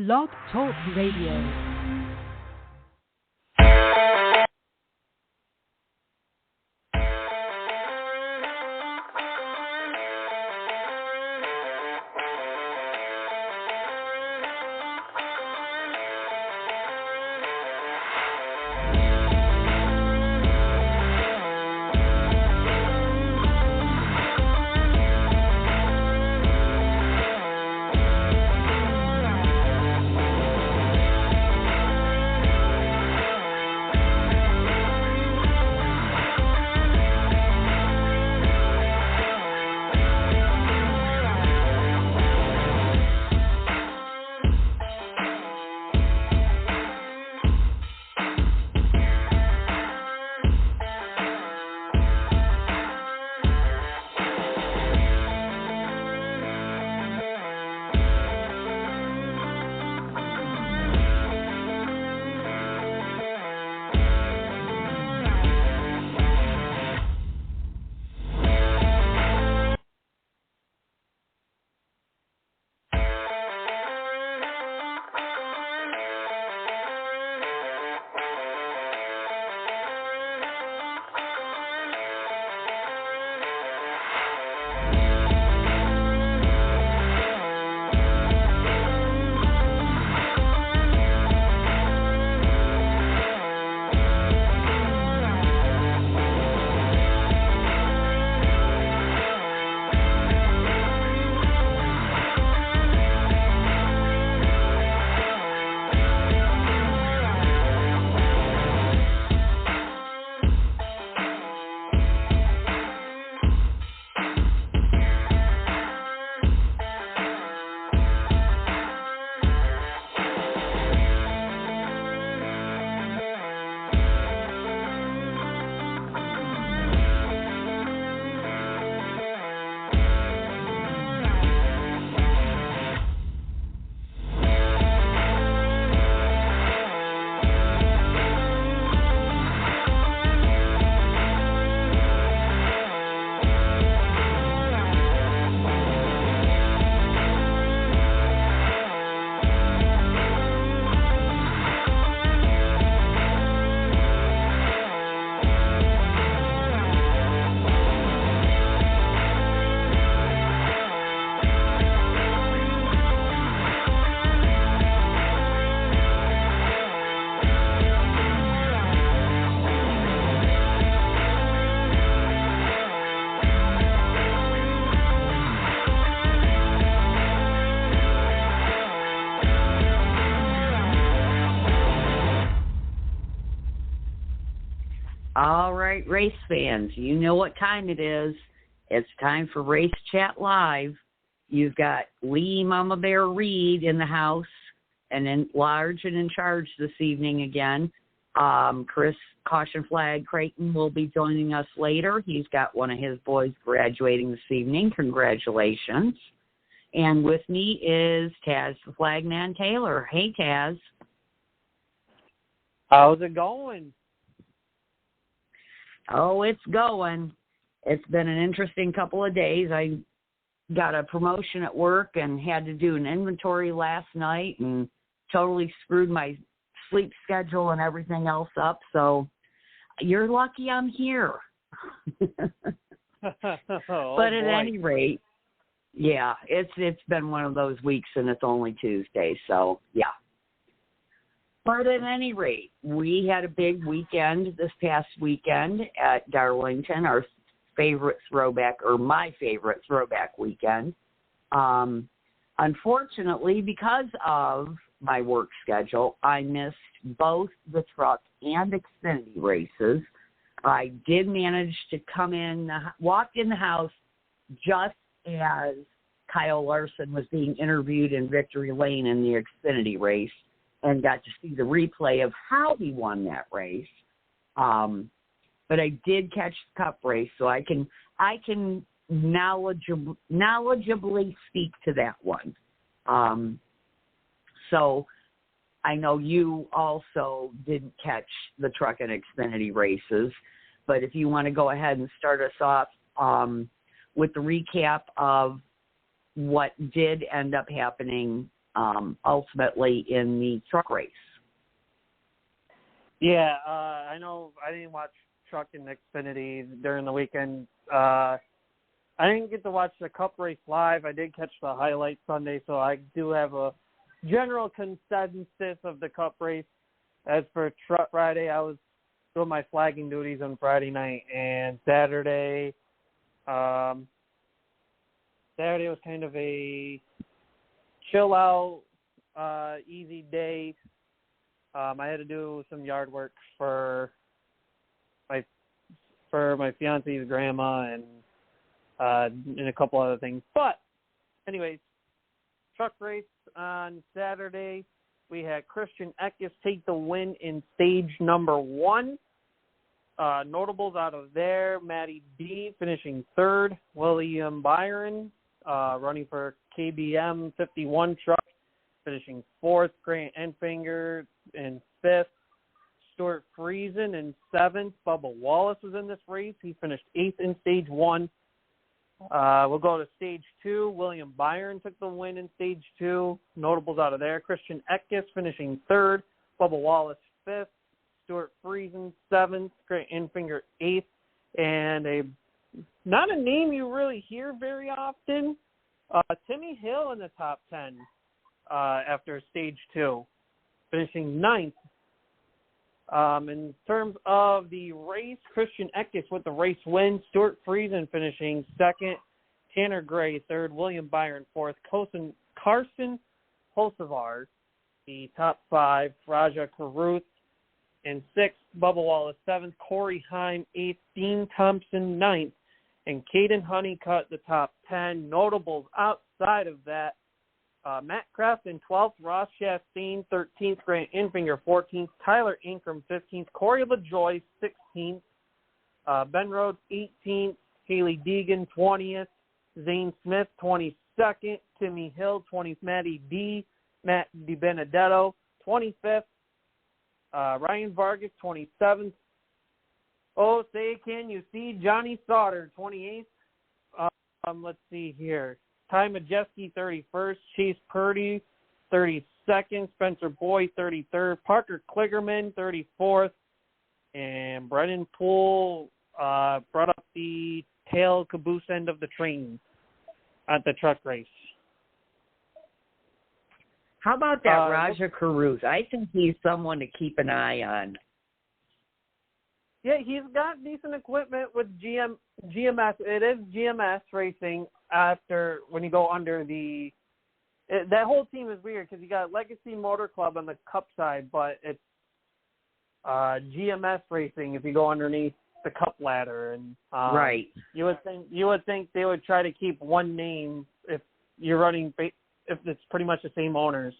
Blog Talk Radio. All right, race fans, you know what time it is. It's time for Race Chat Live. You've got Lee Mama Bear Reed in the house and in large and in charge this evening again. Chris Caution Flag Creighton will be joining us later. He's got one of his boys graduating this evening. Congratulations. And with me is Taz the Flagman Taylor. Hey, Taz. How's it going? Oh, it's going. It's been an interesting couple of days. I got a promotion at work and had to do an inventory last night and totally screwed my sleep schedule and everything else up. So you're lucky I'm here. But at any rate, yeah, it's been one of those weeks and it's only Tuesday. So, yeah. But at any rate, we had a big weekend this past weekend at Darlington, our favorite throwback, or my favorite throwback weekend. Unfortunately, because of my work schedule, I missed both the truck and Xfinity races. I did manage to walk in the house just as Kyle Larson was being interviewed in Victory Lane in the Xfinity race, and got to see the replay of how he won that race. But I did catch the Cup race, so I can knowledgeably speak to that one. So I know you also didn't catch the Truck and Xfinity races, but if you want to go ahead and start us off with the recap of what did end up happening ultimately in the truck race. Yeah, I know I didn't watch Truck and Xfinity during the weekend. I didn't get to watch the Cup race live. I did catch the highlights Sunday, so I do have a general consensus of the Cup race. As for Truck Friday, I was doing my flagging duties on Friday night, and Saturday was kind of a chill-out, easy day. I had to do some yard work for my fiance's grandma and a couple other things. But anyways, truck race on Saturday. We had Christian Eckes take the win in stage number 1. Notables out of there: Matty D finishing 3rd, William Byron running for KBM 51 truck finishing 4th, Grant Enfinger in 5th, Stuart Friesen in 7th. Bubba Wallace was in this race. He finished 8th in stage 1. We'll go to stage 2. William Byron took the win in stage 2. Notables out of there: Christian Eckes finishing 3rd, Bubba Wallace 5th, Stuart Friesen 7th, Grant Enfinger 8th, and not a name you really hear very often, Timmy Hill in the top 10 after stage 2, finishing 9th. In terms of the race, Christian Eckes with the race win, Stuart Friesen finishing 2nd, Tanner Gray 3rd, William Byron 4th, Carson Hocevar, the top 5, Raja Caruth in 6th, Bubba Wallace 7th, Corey Heim 8th, Dean Thompson 9th, and Caden Honeycutt the top 10. Notables outside of that: Matt Crafton 12th, Ross Chastain 13th, Grant Enfinger 14th, Tyler Ankrum 15th, Corey LaJoy 16th, Ben Rhodes 18th, Haley Deegan 20th, Zane Smith 22nd, Timmy Hill 20th, Matty D, Matt DiBenedetto 25th, Ryan Vargas 27th. Oh, say can you see Johnny Sauter 28th. Let's see here: Ty Majeski 31st, Chase Purdy 32nd, Spencer Boyd 33rd, Parker Kligerman 34th, and Brennan Poole brought up the tail caboose end of the train at the truck race. How about that Raja Caruth? I think he's someone to keep an eye on. Yeah, he's got decent equipment with GMS. It is GMS racing after when you go under the – that whole team is weird because you got Legacy Motor Club on the Cup side, but it's GMS racing if you go underneath the Cup ladder. And right. You would think they would try to keep one name if you're running – if it's pretty much the same owners,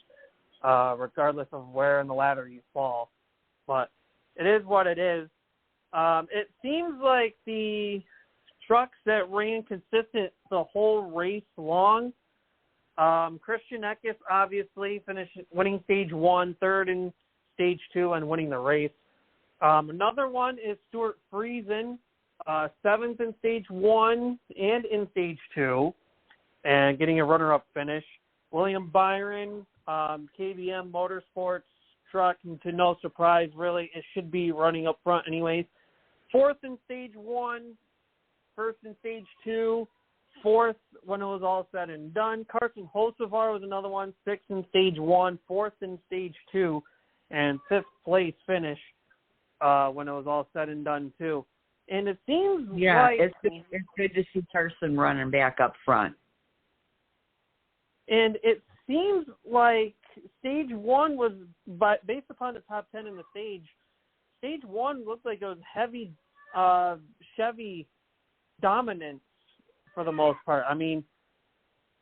regardless of where in the ladder you fall. But it is what it is. It seems like the trucks that ran consistent the whole race long. Christian Eckes obviously winning stage 1, 3rd in stage 2, and winning the race. Another one is Stuart Friesen, 7th in stage 1 and in stage 2, and getting a runner-up finish. William Byron, KBM Motorsports truck, and to no surprise, really, it should be running up front anyways. 4th in stage 1, 1st in stage 2, 4th when it was all said and done. Carson Hocevar was another one, 6th in stage 1, 4th in stage 2, and 5th place finish when it was all said and done too. And it seems like it's good to see Carson running back up front. And it seems like stage 1 was, but based upon the top 10 in the stage 1 looked like it was heavy Chevy dominance for the most part. I mean,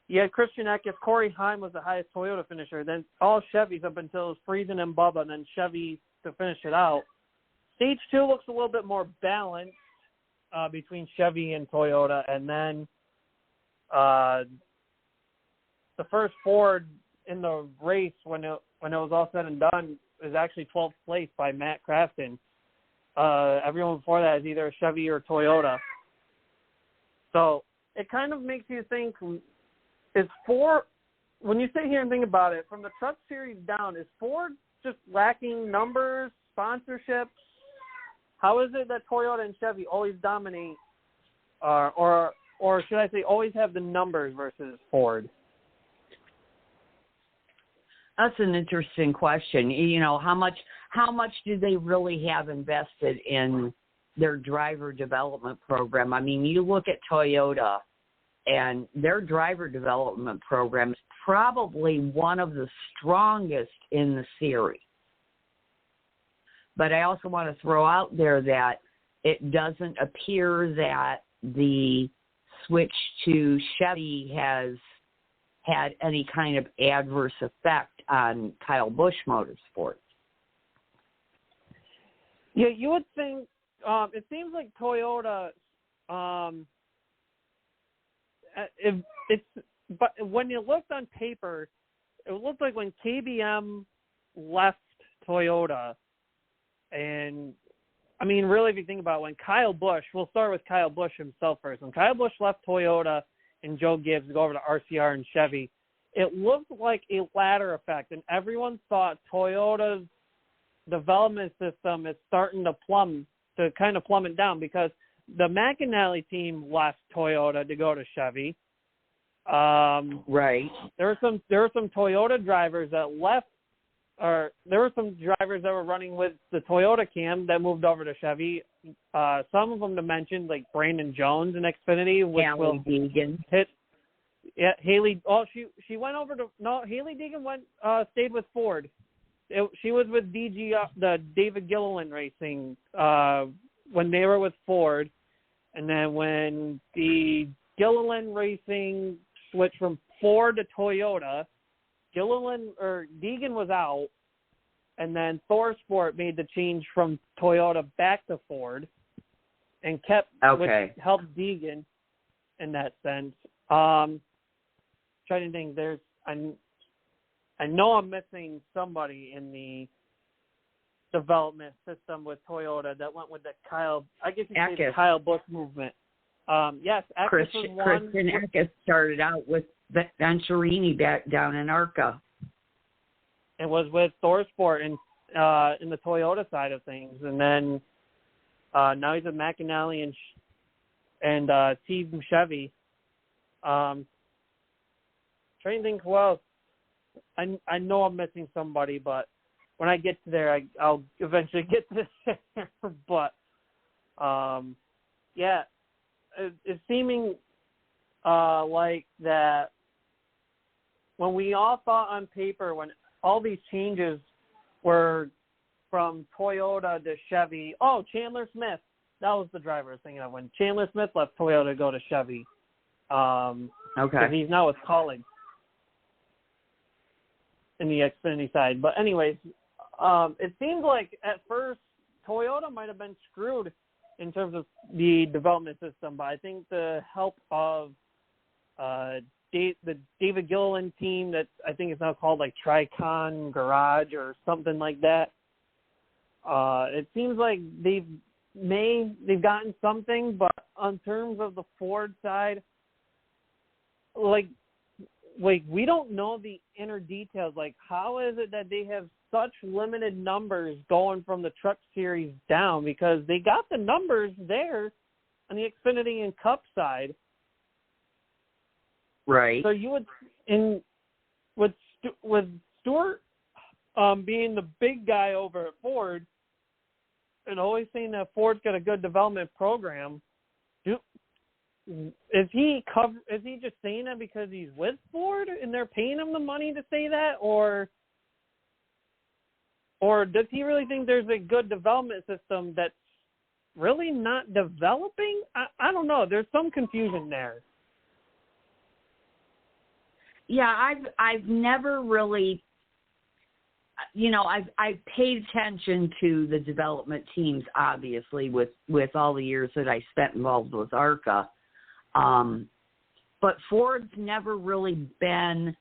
you had Christian Eckes, Corey Heim was the highest Toyota finisher, then all Chevys up until it was Friesen and Bubba, and then Chevy to finish it out. Stage 2 looks a little bit more balanced between Chevy and Toyota, and then the first Ford in the race when it was all said and done is actually 12th place by Matt Crafton. Everyone before that is either a Chevy or Toyota. So it kind of makes you think, is 4 when you sit here and think about it, from the Truck Series down, is Ford just lacking numbers, sponsorships? How is it that Toyota and Chevy always dominate, or should I say always have the numbers versus Ford? That's an interesting question. You know, how much do they really have invested in their driver development program? I mean, you look at Toyota, and their driver development program is probably one of the strongest in the series. But I also want to throw out there that it doesn't appear that the switch to Chevy has had any kind of adverse effect on Kyle Busch Motorsports. Yeah, you would think. It seems like Toyota. But when you looked on paper, it looked like when KBM left Toyota, and I mean, really, if you think about it, when Kyle Busch, we'll start with Kyle Busch himself first. When Kyle Busch left Toyota and Joe Gibbs go over to RCR and Chevy, it looked like a ladder effect, and everyone thought Toyota's development system is starting to kind of plummet down because the McAnally team left Toyota to go to Chevy. Right. There were some Toyota drivers that left, or there were some drivers that were running with the Toyota cam that moved over to Chevy. Some of them to mention, like Brandon Jones in Xfinity, which Haley Deegan. Yeah, Haley. Oh, she went over to Haley Deegan stayed with Ford. She was with the David Gilliland Racing when they were with Ford, and then when the Gilliland Racing switched from Ford to Toyota, Deegan was out, and then ThorSport made the change from Toyota back to Ford, and which helped Deegan in that sense. Trying to think, I know I'm missing somebody in the development system with Toyota that went with the Kyle Busch movement. Yes, Eckes was one. Christian Eckes started out with Venturini back down in ARCA. It was with ThorSport in the Toyota side of things, and then now he's with McAnally and Team Chevy. Trying to think who else. I know I'm missing somebody, but when I get to there, I'll eventually get to there. But yeah, it's seeming like that when we all thought on paper, when all these changes were from Toyota to Chevy. Oh, Chandler Smith. That was the driver I was thinking of when Chandler Smith left Toyota to go to Chevy. Because he's now with Collins in the Xfinity side. But anyways, it seems like at first Toyota might have been screwed in terms of the development system, but I think the help of the David Gilliland team that I think is now called like Tricon Garage or something like that, it seems like they've gotten something, but on terms of the Ford side, like we don't know the inner details. Like, how is it that they have such limited numbers going from the Truck Series down? Because they got the numbers there on the Xfinity and Cup side. Right. So you would, with Stewart being the big guy over at Ford, and always saying that Ford's got a good development program, is he just saying that because he's with Ford and they're paying him the money to say that, or does he really think there's a good development system that's really not developing? I don't know. There's some confusion there. Yeah, I've never really, I've paid attention to the development teams, obviously, with all the years that I spent involved with ARCA. But Ford's never really been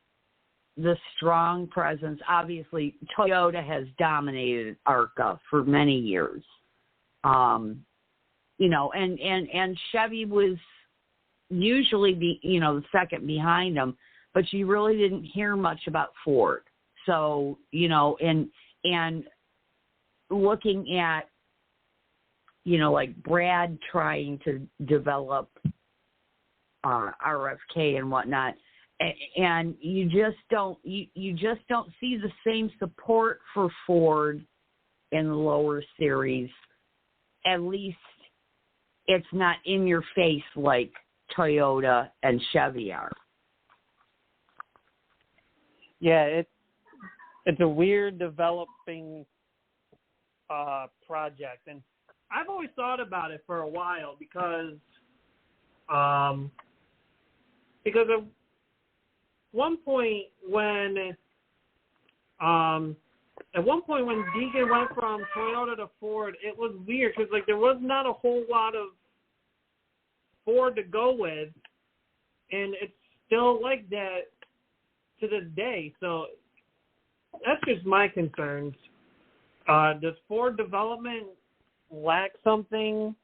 the strong presence. Obviously, Toyota has dominated ARCA for many years. And Chevy was usually the second behind them. but you really didn't hear much about Ford. So, and looking at, like Brad trying to develop RFK and whatnot, and you just don't see the same support for Ford in the lower series. At least it's not in your face like Toyota and Chevy are. Yeah, it's a weird developing project, and I've always thought about it for a while because at one point when Deegan went from Toyota to Ford, it was weird because like there was not a whole lot of Ford to go with, and it's still like that to this day. So that's just my concerns. Does Ford development lack something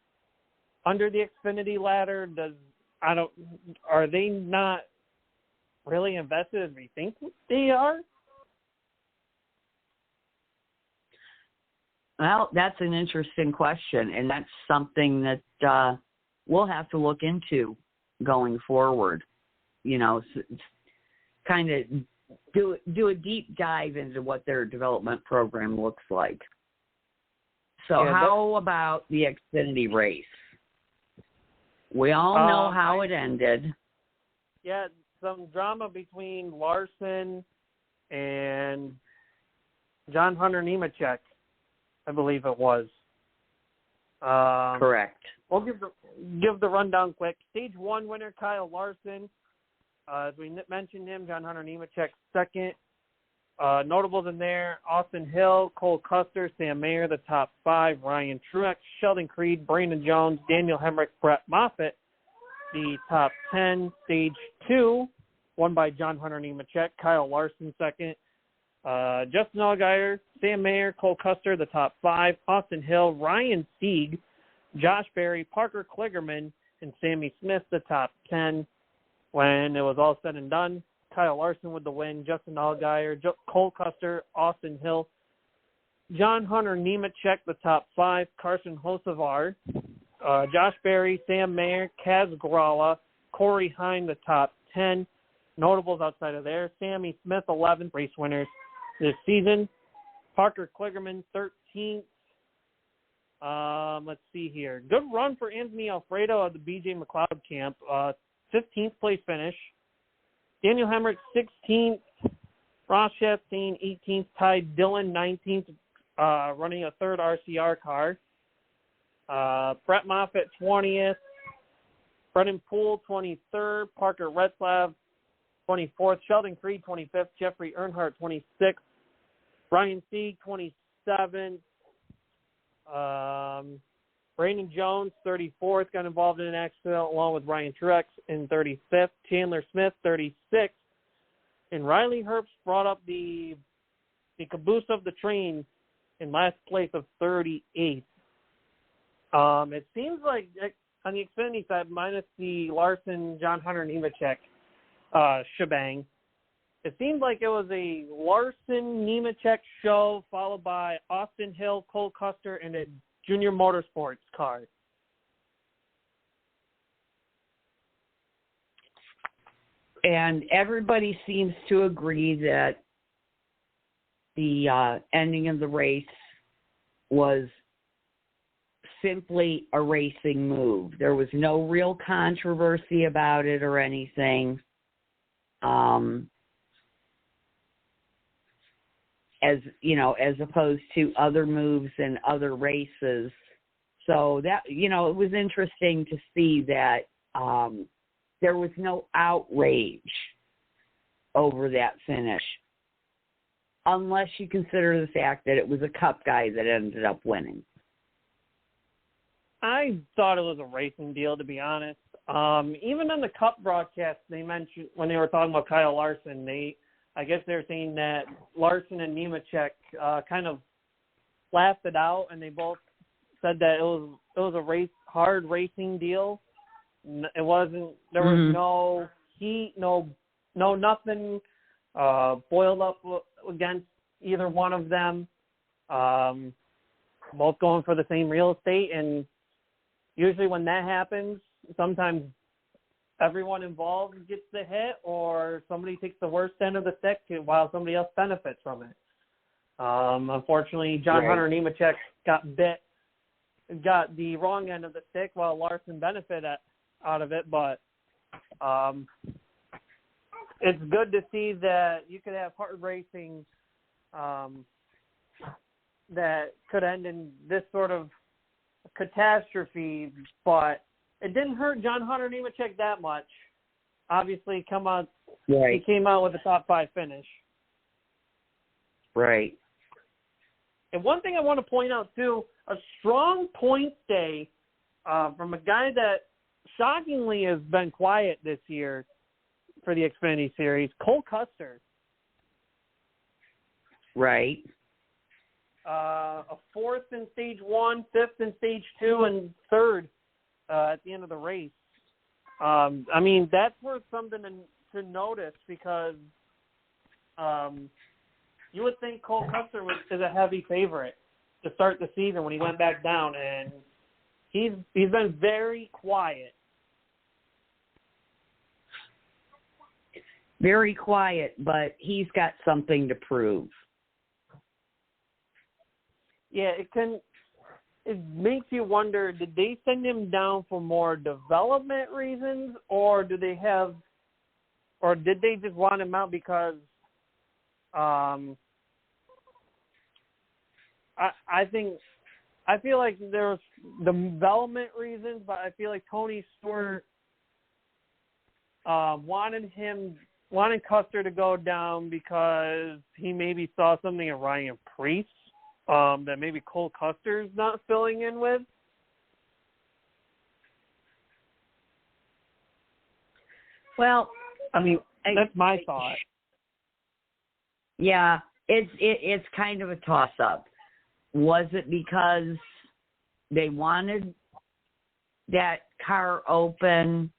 under the Xfinity ladder? Are they not really invested as we think they are? Well, that's an interesting question, and that's something that we'll have to look into going forward. Kind of do a deep dive into what their development program looks like. So how about the Xfinity race? We all know how it ended. Yeah, some drama between Larson and John Hunter Nemechek, I believe it was. Correct. We'll give the rundown quick. Stage 1 winner, Kyle Larson. As we mentioned him, John Hunter Nemechek second. Notables in there, Austin Hill, Cole Custer, Sam Mayer, the top 5, Ryan Truex, Sheldon Creed, Brandon Jones, Daniel Hemrick, Brett Moffitt, the top 10. Stage 2, won by John Hunter Nemechek, Kyle Larson second. Justin Allgaier, Sam Mayer, Cole Custer, the top 5, Austin Hill, Ryan Sieg, Josh Berry, Parker Kligerman, and Sammy Smith, the top 10. When it was all said and done, Kyle Larson with the win, Justin Allgaier, Cole Custer, Austin Hill, John Hunter Nemechek, the top 5, Carson Hocevar, Josh Berry, Sam Mayer, Kaz Gralla, Corey Hine, the top 10. Notables outside of there, Sammy Smith, 11th, race winners this season. Parker Kligerman, 13th. Let's see here. Good run for Anthony Alfredo of the B.J. McLeod camp. 15th place finish. Daniel Hemrick, 16th. Ross Chastain, 18th. Ty Dillon, 19th, running a third RCR car. Brett Moffitt, 20th. Brendan Poole, 23rd. Parker Retzlaff, 24th. Sheldon Creed, 25th. Jeffrey Earnhardt, 26th. Ryan Sieg, 27th. Brandon Jones, 34th, got involved in an accident along with Ryan Truex in 35th. Chandler Smith, 36th. And Riley Herbst brought up the caboose of the train in last place of 38th. It seems like on the Xfinity side, minus the Larson, John Hunter Nemechek shebang, it seemed like it was a Larson Nemechek show followed by Austin Hill, Cole Custer, and a Junior Motorsports car. And everybody seems to agree that the ending of the race was simply a racing move. There was no real controversy about it or anything. As opposed to other moves in other races. So that, it was interesting to see that there was no outrage over that finish, unless you consider the fact that it was a Cup guy that ended up winning. I thought it was a racing deal, to be honest. Even on the Cup broadcast, they mentioned, when they were talking about Kyle Larson, I guess they're saying that Larson and Nemechek kind of laughed it out, and they both said that it was a hard racing deal. It wasn't. There was no heat, no nothing boiled up against either one of them. Both going for the same real estate, and usually when that happens, sometimes everyone involved gets the hit, or somebody takes the worst end of the stick while somebody else benefits from it. Unfortunately, John Hunter Nemechek got the wrong end of the stick while Larson benefited out of it, but it's good to see that you could have hard racing that could end in this sort of catastrophe, but it didn't hurt John Hunter Nemechek that much. Obviously, he came out with a top 5 finish. Right. And one thing I want to point out, too, a strong points day from a guy that shockingly has been quiet this year for the Xfinity Series, Cole Custer. Right. A 4th in stage 1, 5th in stage 2, and 3rd at the end of the race. I mean, that's worth something to notice, because you would think Cole Custer is a heavy favorite to start the season when he went back down, and he's been very quiet. Very quiet, but he's got something to prove. Yeah, it makes you wonder, did they send him down for more development reasons, or did they just want him out because I feel like there was development reasons, but I feel like Tony Stewart wanted Custer to go down because he maybe saw something in Ryan Preece that maybe Cole Custer's not filling in with. Well, I mean, that's my thought. Yeah, it's kind of a toss-up. Was it because they wanted that car open,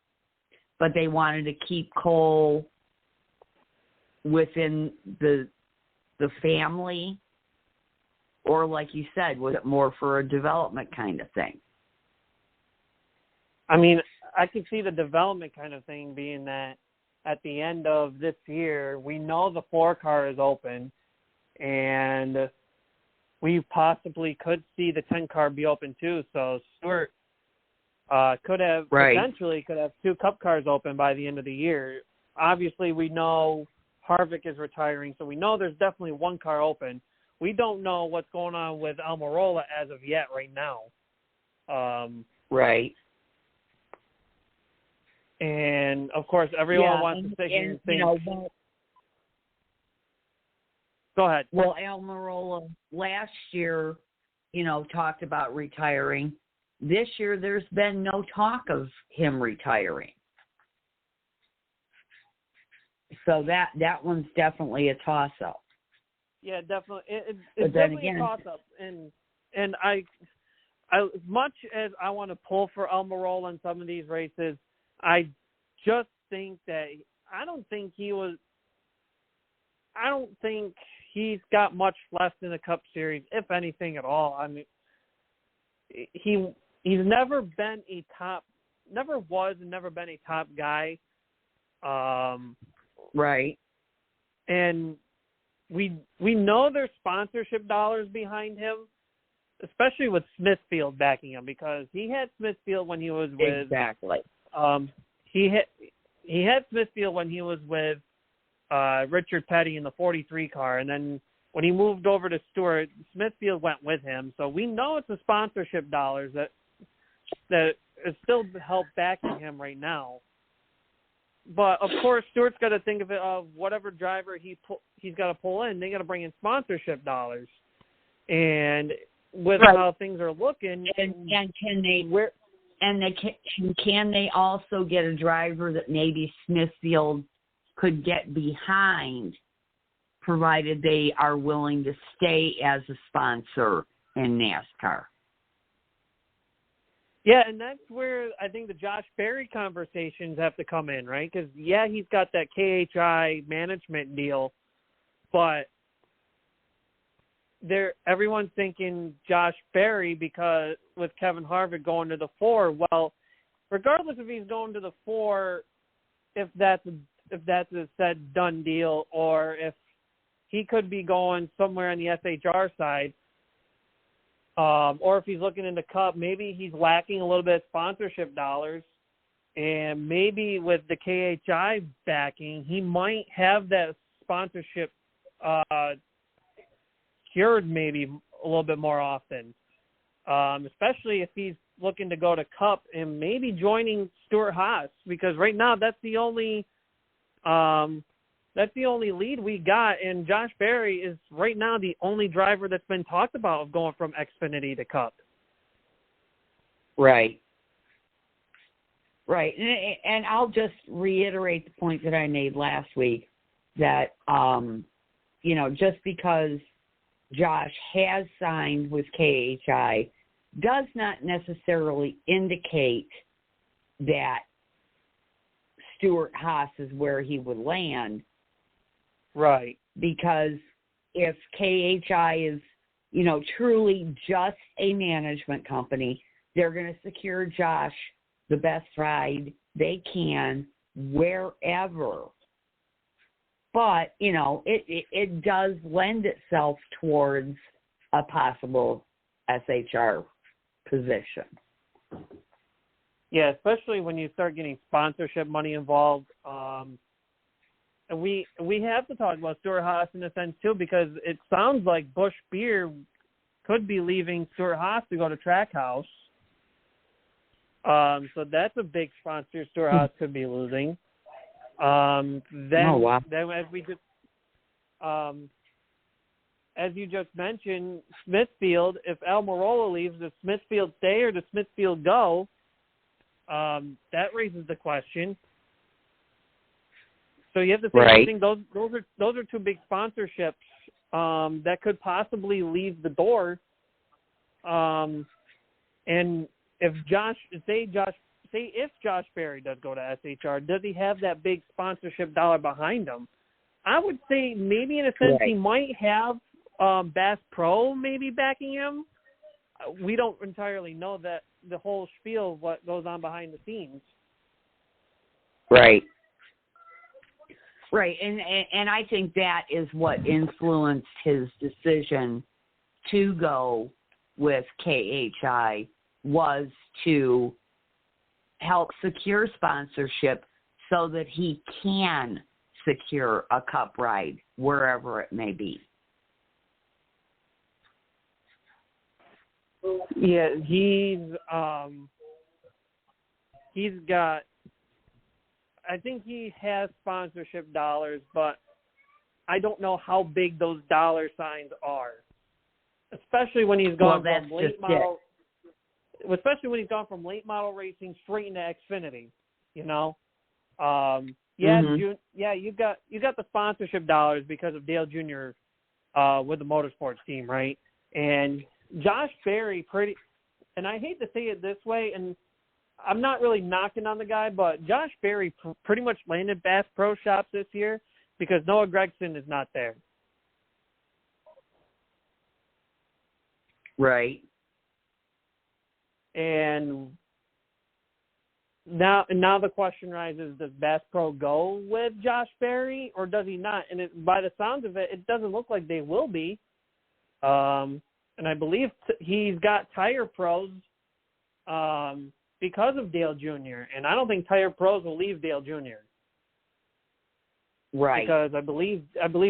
but they wanted to keep Cole within the family? Or, like you said, was it more for a development kind of thing? I mean, I can see the development kind of thing being that at the end of this year, we know the 4 car is open, and we possibly could see the 10 car be open too. So Stewart potentially could have 2 Cup cars open by the end of the year. Obviously, we know Harvick is retiring, so we know there's definitely 1 car open. We don't know what's going on with Almirola as of yet right now. Right. And, of course, everyone wants to sit here and think. Go ahead. Well, Almirola last year, talked about retiring. This year, there's been no talk of him retiring. So that one's definitely a toss-up. Yeah, definitely. It's definitely a toss-up. And I, as much as I want to pull for Almirola in some of these races, I just think that I don't think he's got much left in the Cup Series, if anything at all. I mean, he's never been a top guy. Right. And we know there's sponsorship dollars behind him, especially with Smithfield backing him, because he had Smithfield when he was with exactly. He had Smithfield when he was with Richard Petty in the 43 car, and then when he moved over to Stewart, Smithfield went with him. So we know it's the sponsorship dollars that is still help backing him right now. But of course, Stewart's got to think of it of whatever driver he's got to pull in. They got to bring in sponsorship dollars, and with how things are looking, can they also get a driver that maybe Smithfield could get behind, provided they are willing to stay as a sponsor in NASCAR? Yeah, and that's where I think the Josh Berry conversations have to come in, right? Because, yeah, he's got that KHI management deal, but everyone's thinking Josh Berry because with Kevin Harvick going to the 4. Well, regardless if he's going to the 4, if that's a said done deal, or if he could be going somewhere on the SHR side, or if he's looking into Cup, maybe he's lacking a little bit of sponsorship dollars, and maybe with the KHI backing, he might have that sponsorship secured maybe a little bit more often, especially if he's looking to go to Cup and maybe joining Stuart Haas, because right now that's the only lead we got, and Josh Berry is right now the only driver that's been talked about of going from Xfinity to Cup. Right. Right. And I'll just reiterate the point that I made last week that, just because Josh has signed with KHI does not necessarily indicate that Stuart Haas is where he would land. Right. Because if KHI is, truly just a management company, they're going to secure Josh the best ride they can wherever. But, it does lend itself towards a possible SHR position. Yeah, especially when you start getting sponsorship money involved. And we have to talk about Stuart Haas in a sense, too, because it sounds like Busch Beer could be leaving Stuart Haas to go to Trackhouse. So that's a big sponsor Stuart Haas could be losing. Then as we just as you just mentioned, Smithfield, if Almirola leaves, does Smithfield stay or does Smithfield go? That raises the question. So you have to think, I think those are two big sponsorships that could possibly leave the door. And if Josh Berry does go to SHR, does he have that big sponsorship dollar behind him? I would say maybe in a sense he might have Bass Pro maybe backing him. We don't entirely know that the whole spiel of what goes on behind the scenes. Right. Right, and I think that is what influenced his decision to go with KHI, was to help secure sponsorship so that he can secure a Cup ride wherever it may be. Yeah, he's got, I think he has sponsorship dollars, but I don't know how big those dollar signs are. Especially when he's gone from late model, especially when he's gone from late model racing straight into Xfinity. You got the sponsorship dollars because of Dale Jr. With the motorsports team, right? And Josh Berry, and I hate to say it this way, and I'm not really knocking on the guy, but Josh Berry pretty much landed Bass Pro Shops this year because Noah Gragson is not there. Right. And now the question rises, does Bass Pro go with Josh Berry or does he not? And by the sounds of it, it doesn't look like they will be. And I believe he's got Tire Pros because of Dale Jr., and I don't think Tire Pros will leave Dale Jr. Right. Because I believe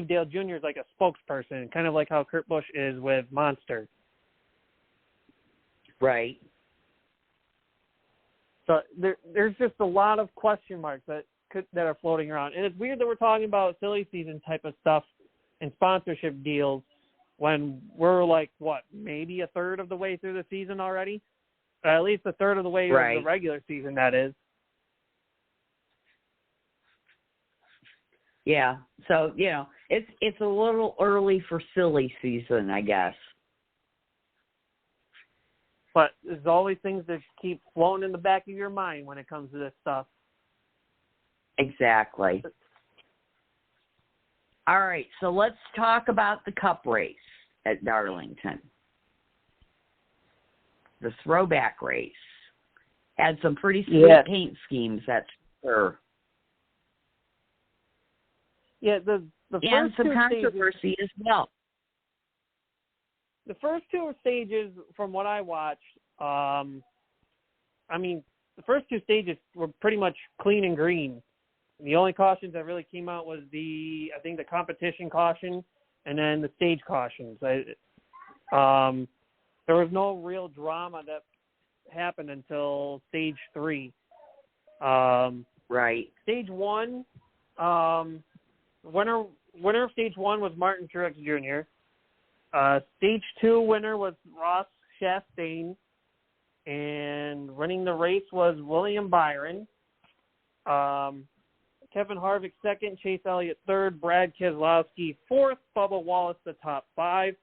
Dale Jr. is like a spokesperson, kind of like how Kurt Busch is with Monster. Right. So there's just a lot of question marks that are floating around. And it's weird that we're talking about silly season type of stuff and sponsorship deals when we're like, maybe a third of the way through the season already? At least a third of the way of the regular season, that is. Yeah. So, it's a little early for silly season, I guess. But there's always things that keep floating in the back of your mind when it comes to this stuff. Exactly. All right, so let's talk about the Cup race at Darlington. The throwback race had some pretty sweet paint schemes, that's sure. Yeah, the first and some two controversy stages, as well. The first two stages, from what I watched, I mean, the first two stages were pretty much clean and green. The only cautions that really came out was the competition caution and then the stage cautions. There was no real drama that happened until stage 3. Right. Stage 1, winner of stage 1 was Martin Truex Jr. Stage 2 winner was Ross Chastain, and running the race was William Byron. Kevin Harvick second, Chase Elliott third, Brad Keselowski fourth, Bubba Wallace the top 5.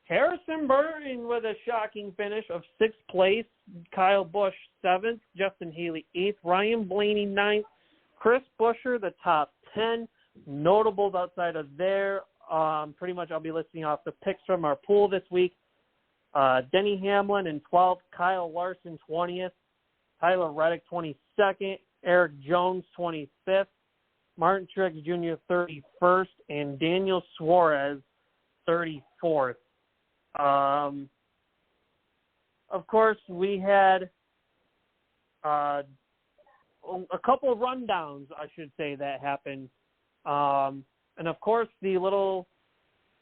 Harrison Burton with a shocking finish of 6th place, Kyle Busch 7th, Justin Haley 8th, Ryan Blaney 9th, Chris Buescher the top 10. Notables outside of there, pretty much I'll be listing off the picks from our pool this week. Denny Hamlin in 12th, Kyle Larson 20th, Tyler Reddick 22nd, Eric Jones 25th, Martin Truex Jr. 31st, and Daniel Suarez 34th. Of course, we had a couple of rundowns, I should say, that happened. And, of course,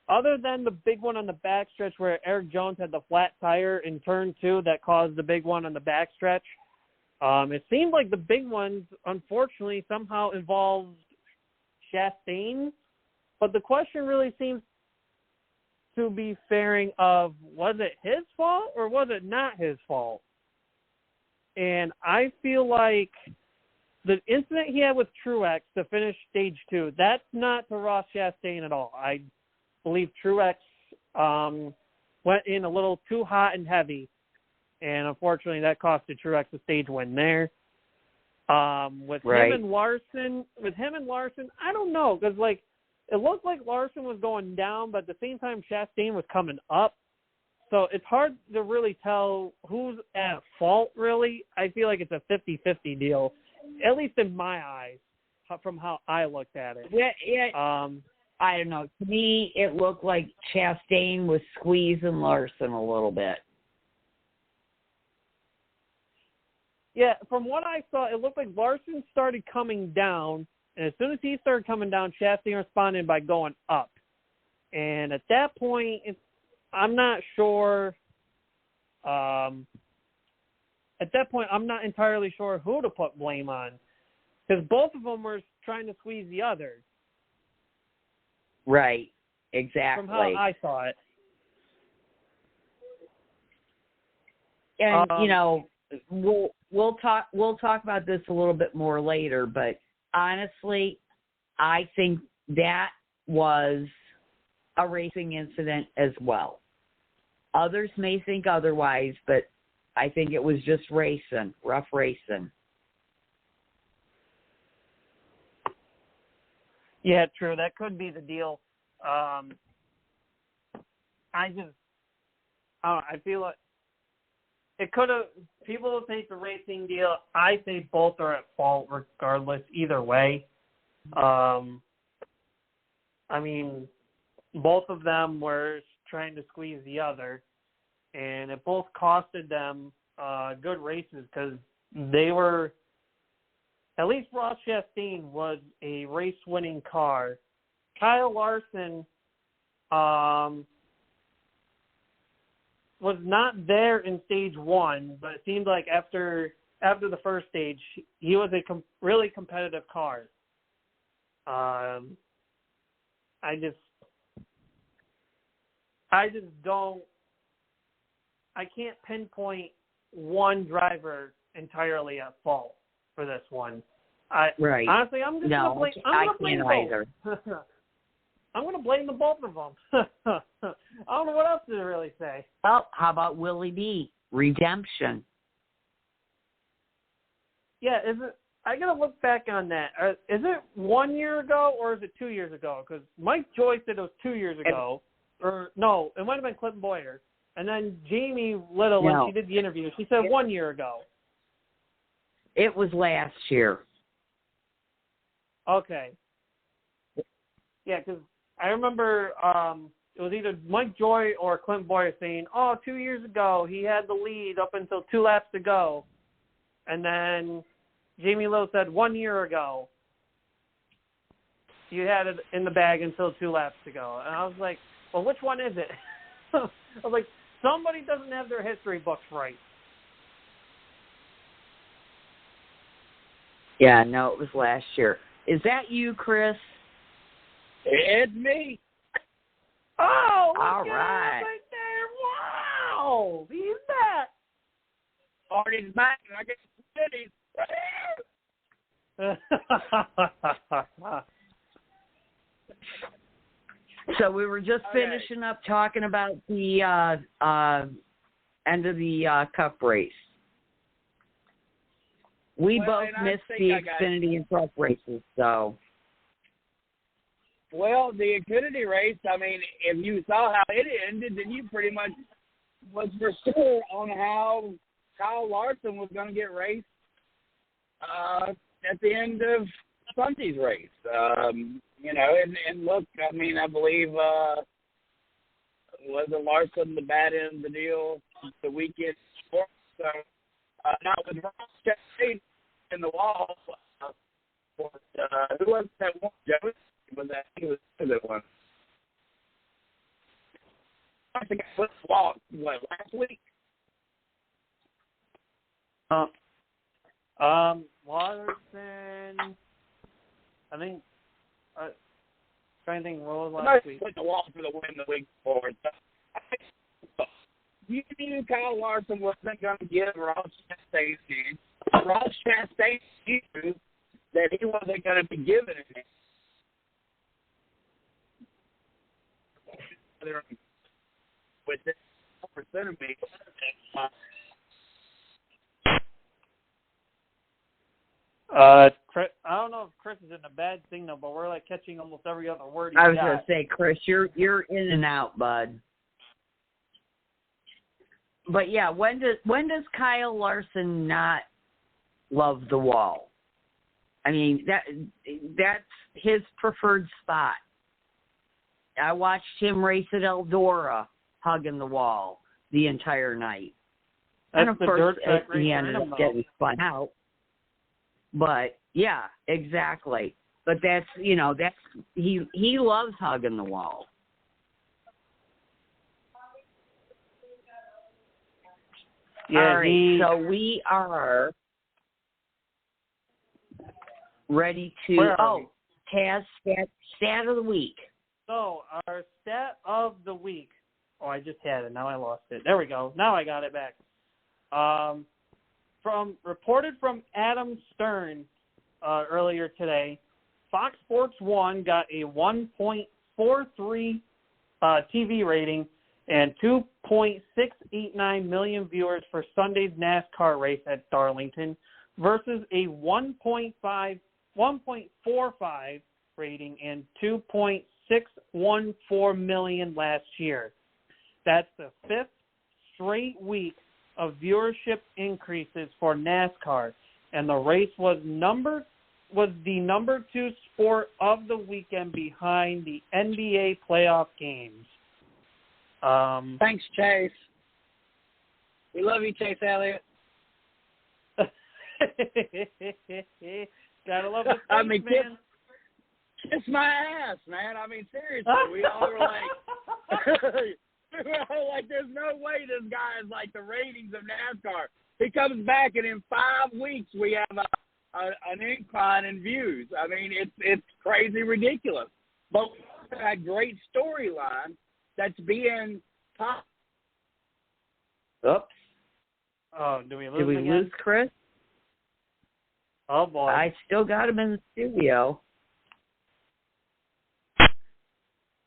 other than the big one on the backstretch where Eric Jones had the flat tire in turn 2 that caused the big one on the backstretch, it seemed like the big ones, unfortunately, somehow involved Chastain. But the question really seems to be faring of, was it his fault or was it not his fault? And I feel like the incident he had with Truex to finish stage 2, that's not to Ross Chastain at all. I believe Truex went in a little too hot and heavy, and unfortunately that costed Truex the stage win there. With him and Larson, I don't know, because it looked like Larson was going down, but at the same time Chastain was coming up. So it's hard to really tell who's at fault, really. I feel like it's a 50-50 deal, at least in my eyes, from how I looked at it. Yeah. I don't know. To me, it looked like Chastain was squeezing Larson a little bit. Yeah, from what I saw, it looked like Larson started coming down, and as soon as he started coming down, Chastain responded by going up. And at that point, I'm not sure. At that point, I'm not entirely sure who to put blame on, because both of them were trying to squeeze the other. Right. Exactly. From how I saw it. And we'll talk about this a little bit more later, but honestly, I think that was a racing incident as well. Others may think otherwise, but I think it was just racing, rough racing. Yeah, true. That could be the deal. I feel like it could have. People will take the racing deal. I think both are at fault regardless, either way. I mean, both of them were trying to squeeze the other, and it both costed them good races because they were. At least Ross Chastain was a race-winning car. Kyle Larson was not there in stage 1, but it seemed like after the first stage, he was a really competitive car. I just don't. I can't pinpoint one driver entirely at fault for this one. Right. Honestly, I'm just going to blame. I'm going to blame both. I'm going to blame the both of them. I don't know what else to really say. Well, how about Willie B? redemption. Yeah, is it? I gotta look back on that. Is it 1 year ago or is it 2 years ago? Because Mike Joyce said it was 2 years ago, or no, it might have been Clinton Boyer. And then Jamie Little, when she did the interview, she said 1 year ago. It was last year. Okay. Yeah, because I remember it was either Mike Joy or Clinton Boyer saying, 2 years ago he had the lead up until 2 laps to go. And then Jamie Little said 1 year ago you had it in the bag until 2 laps to go. And I was like, well, which one is it? I was like, somebody doesn't have their history books right. Yeah, no, it was last year. Is that you, Chris? It's me. Oh, all right. right there. Wow, he's back. Party's back, and I get cities. So we were just finishing up talking about the end of the Cup race. We both missed the Xfinity and Truck races, so. Well, the Xfinity race, I mean, if you saw how it ended, then you pretty much was for sure on how Kyle Larson was going to get raced at the end of Sunday's race. You know, and look, I mean, I believe was it Larson the bad end of the deal the weekend before? So now with Ross Chastain in the wall, who was that one? Joe? Was that he was that one? I think I put the wall last week. Larson, I think. Trying to think, what was last week? Put the wall for the win the week before. So, you knew Kyle Larson wasn't going to give Ross Chastain in. Ross Chastain knew that he wasn't going to be giving it. With this percent of me. Chris, I don't know if Chris is in a bad signal, but we're like catching almost every other word. I was going to say, Chris, you're in and out, bud. But yeah, when does Kyle Larson not love the wall? I mean, that's his preferred spot. I watched him race at Eldora, hugging the wall the entire night. That's and of course, he ended up getting spun out. But yeah, exactly. But that's he loves hugging the wall. Yeah, all right, so we are ready to Taz stat of the week. So our stat of the week. Oh, I just had it. Now I lost it. There we go. Now I got it back. Reported from Adam Stern earlier today, Fox Sports 1 got a 1.43 TV rating and 2.689 million viewers for Sunday's NASCAR race at Darlington versus a 1.45 rating and 2.614 million last year. That's the fifth straight week of viewership increases for NASCAR, and the race was the number 2 sport of the weekend behind the NBA playoff games. Thanks, Chase. We love you, Chase Elliott. Gotta love the I mean, man. Kiss my ass, man. I mean, seriously, we all were like, there's no way this guy is like the ratings of NASCAR. He comes back, and in 5 weeks, we have an incline in views. I mean, it's crazy ridiculous. But we had a great storyline that's being top. Oops. Oh, did we lose Did we again? lose Chris? Oh, boy. I still got him in the studio.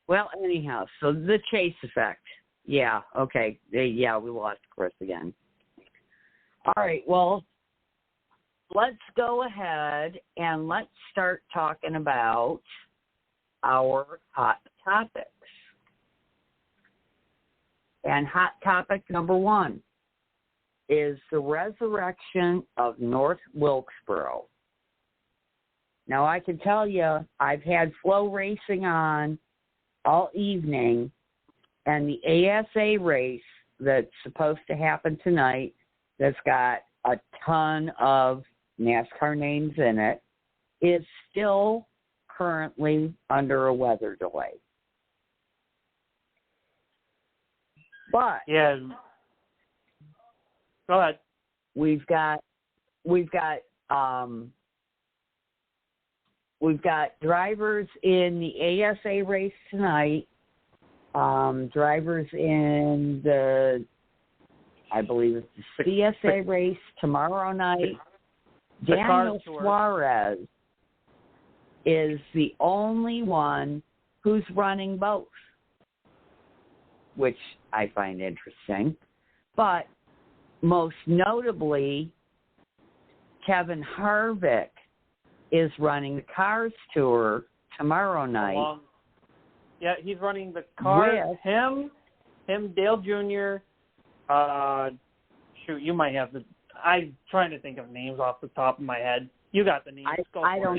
Well, anyhow, so the Chase effect. Yeah, okay. Yeah, we lost Chris again. All right, well, let's go ahead and let's start talking about our hot topics. And hot topic number 1 is the resurrection of North Wilkesboro. Now, I can tell you, I've had Flow Racing on all evening, and the ASA race that's supposed to happen tonight, that's got a ton of NASCAR names in it, is still currently under a weather delay. But yeah, go ahead. We've got drivers in the ASA race tonight, drivers in the, I believe it's the CSA race tomorrow night. Daniel Suarez is the only one who's running both, which I find interesting. But most notably, Kevin Harvick is running the Cars Tour tomorrow night. Yeah, he's running the Cars. Him, Dale Jr. Shoot, you might have the. I'm trying to think of names off the top of my head. You got the names. I don't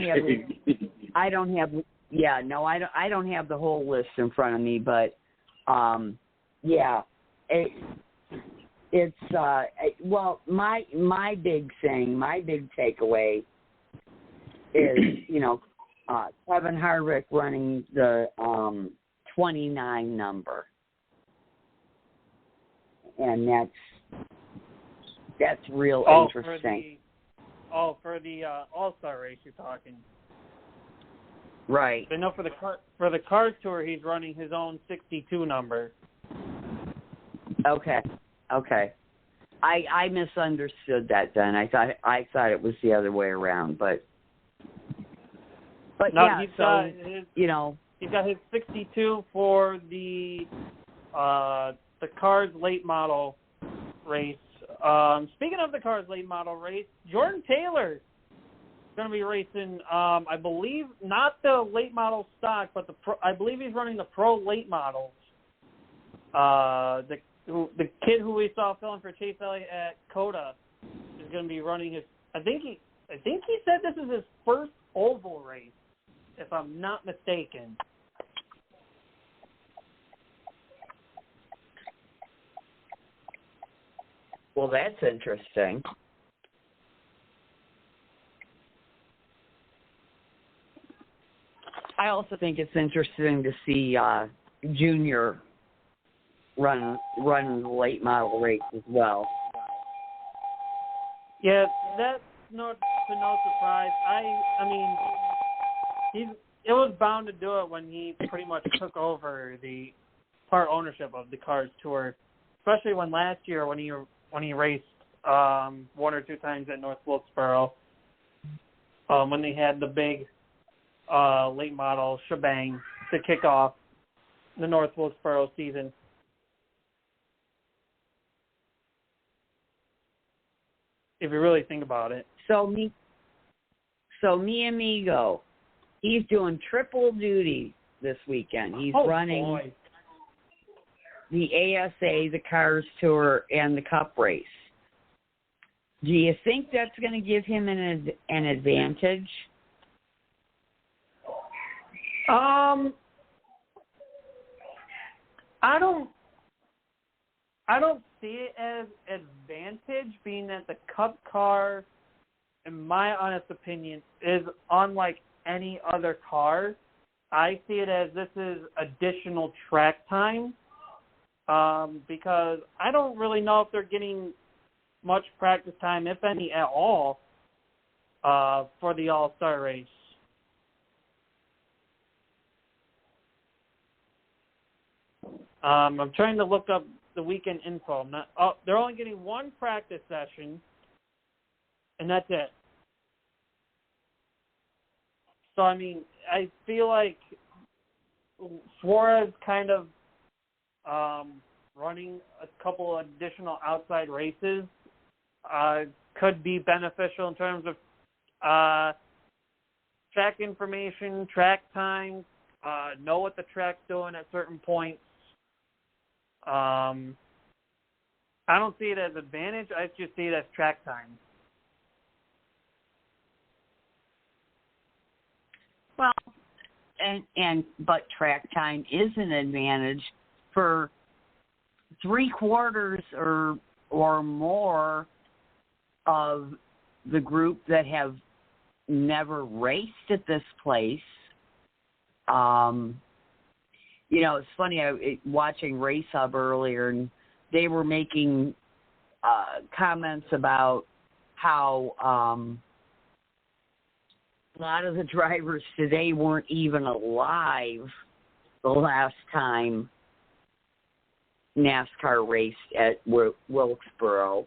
have the whole list in front of me, but yeah, it's well, my big takeaway is, Kevin Harvick running the 29 number, and that's real interesting. For the All-Star race you're talking. Right. I know for the Cars Tour he's running his own 62 number. Okay. I misunderstood that then. I thought it was the other way around, but no, yeah, he's got his 62 for the Cars late model race. Speaking of the Cars late model race, Jordan Taylor is going to be racing, I believe, not the late model stock, but I believe he's running the pro late models. The kid who we saw filling for Chase Elliott at COTA is going to be running his. I think he said this is his first oval race, if I'm not mistaken. Well, that's interesting. I also think it's interesting to see Junior run the late model race as well. Yeah, that's no surprise. I mean, it was bound to do it when he pretty much took over the part ownership of the Cars Tour, especially when last year when he raced 1 or 2 times at North Wilkesboro, when they had the big late model shebang to kick off the North Wilkesboro season. If you really think about it. So mi amigo, he's doing triple duty this weekend. He's running the ASA, the Cars Tour, and the Cup race. Do you think that's going to give him an advantage? I don't see it as advantage, being that the Cup car, in my honest opinion, is unlike any other car. I see it as this is additional track time, because I don't really know if they're getting much practice time, if any at all, for the All-Star race. I'm trying to look up the weekend info. They're only getting 1 practice session, and that's it. So, I mean, I feel like Suarez kind of running a couple additional outside races could be beneficial in terms of track information, track time, know what the track's doing at certain points. I don't see it as advantage. I just see it as track time. Well, but track time is an advantage for 3/4 or more of the group that have never raced at this place. It's funny, watching Race Hub earlier, and they were making comments about how a lot of the drivers today weren't even alive the last time NASCAR raced at Wilkesboro.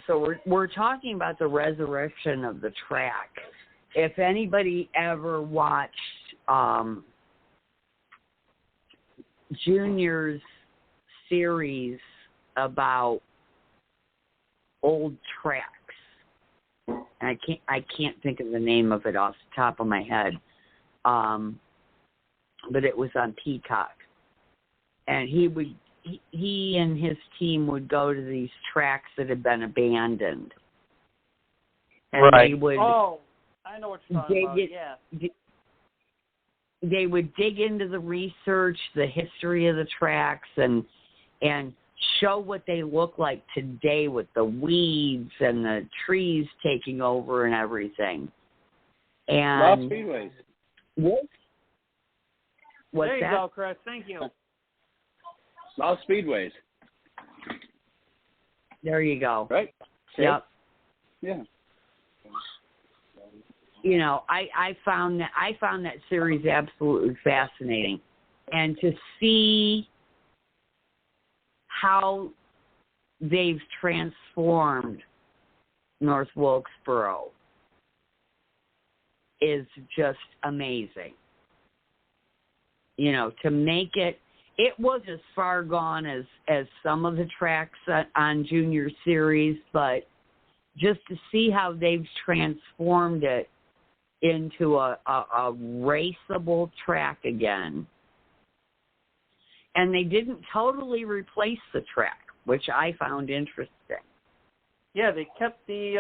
So we're talking about the resurrection of the track. If anybody ever watched Junior's series about old tracks, and I can't think of the name of it off the top of my head, but it was on Peacock, and he and his team would go to these tracks that had been abandoned, and right. They would. Oh, I know what you're talking about. Yeah. They would dig into the research, the history of the tracks, and show what they look like today with the weeds and the trees taking over and everything. And Lost speedways. What's there you that? go, Chris. Thank you. Lost speedways. There you go. Right? Yep. Yeah. I found that series absolutely fascinating, and to see how they've transformed North Wilkesboro is just amazing. To make it was as far gone as some of the tracks on Junior Series, but just to see how they've transformed it into a raceable track again. And they didn't totally replace the track, which I found interesting. Yeah, they kept the...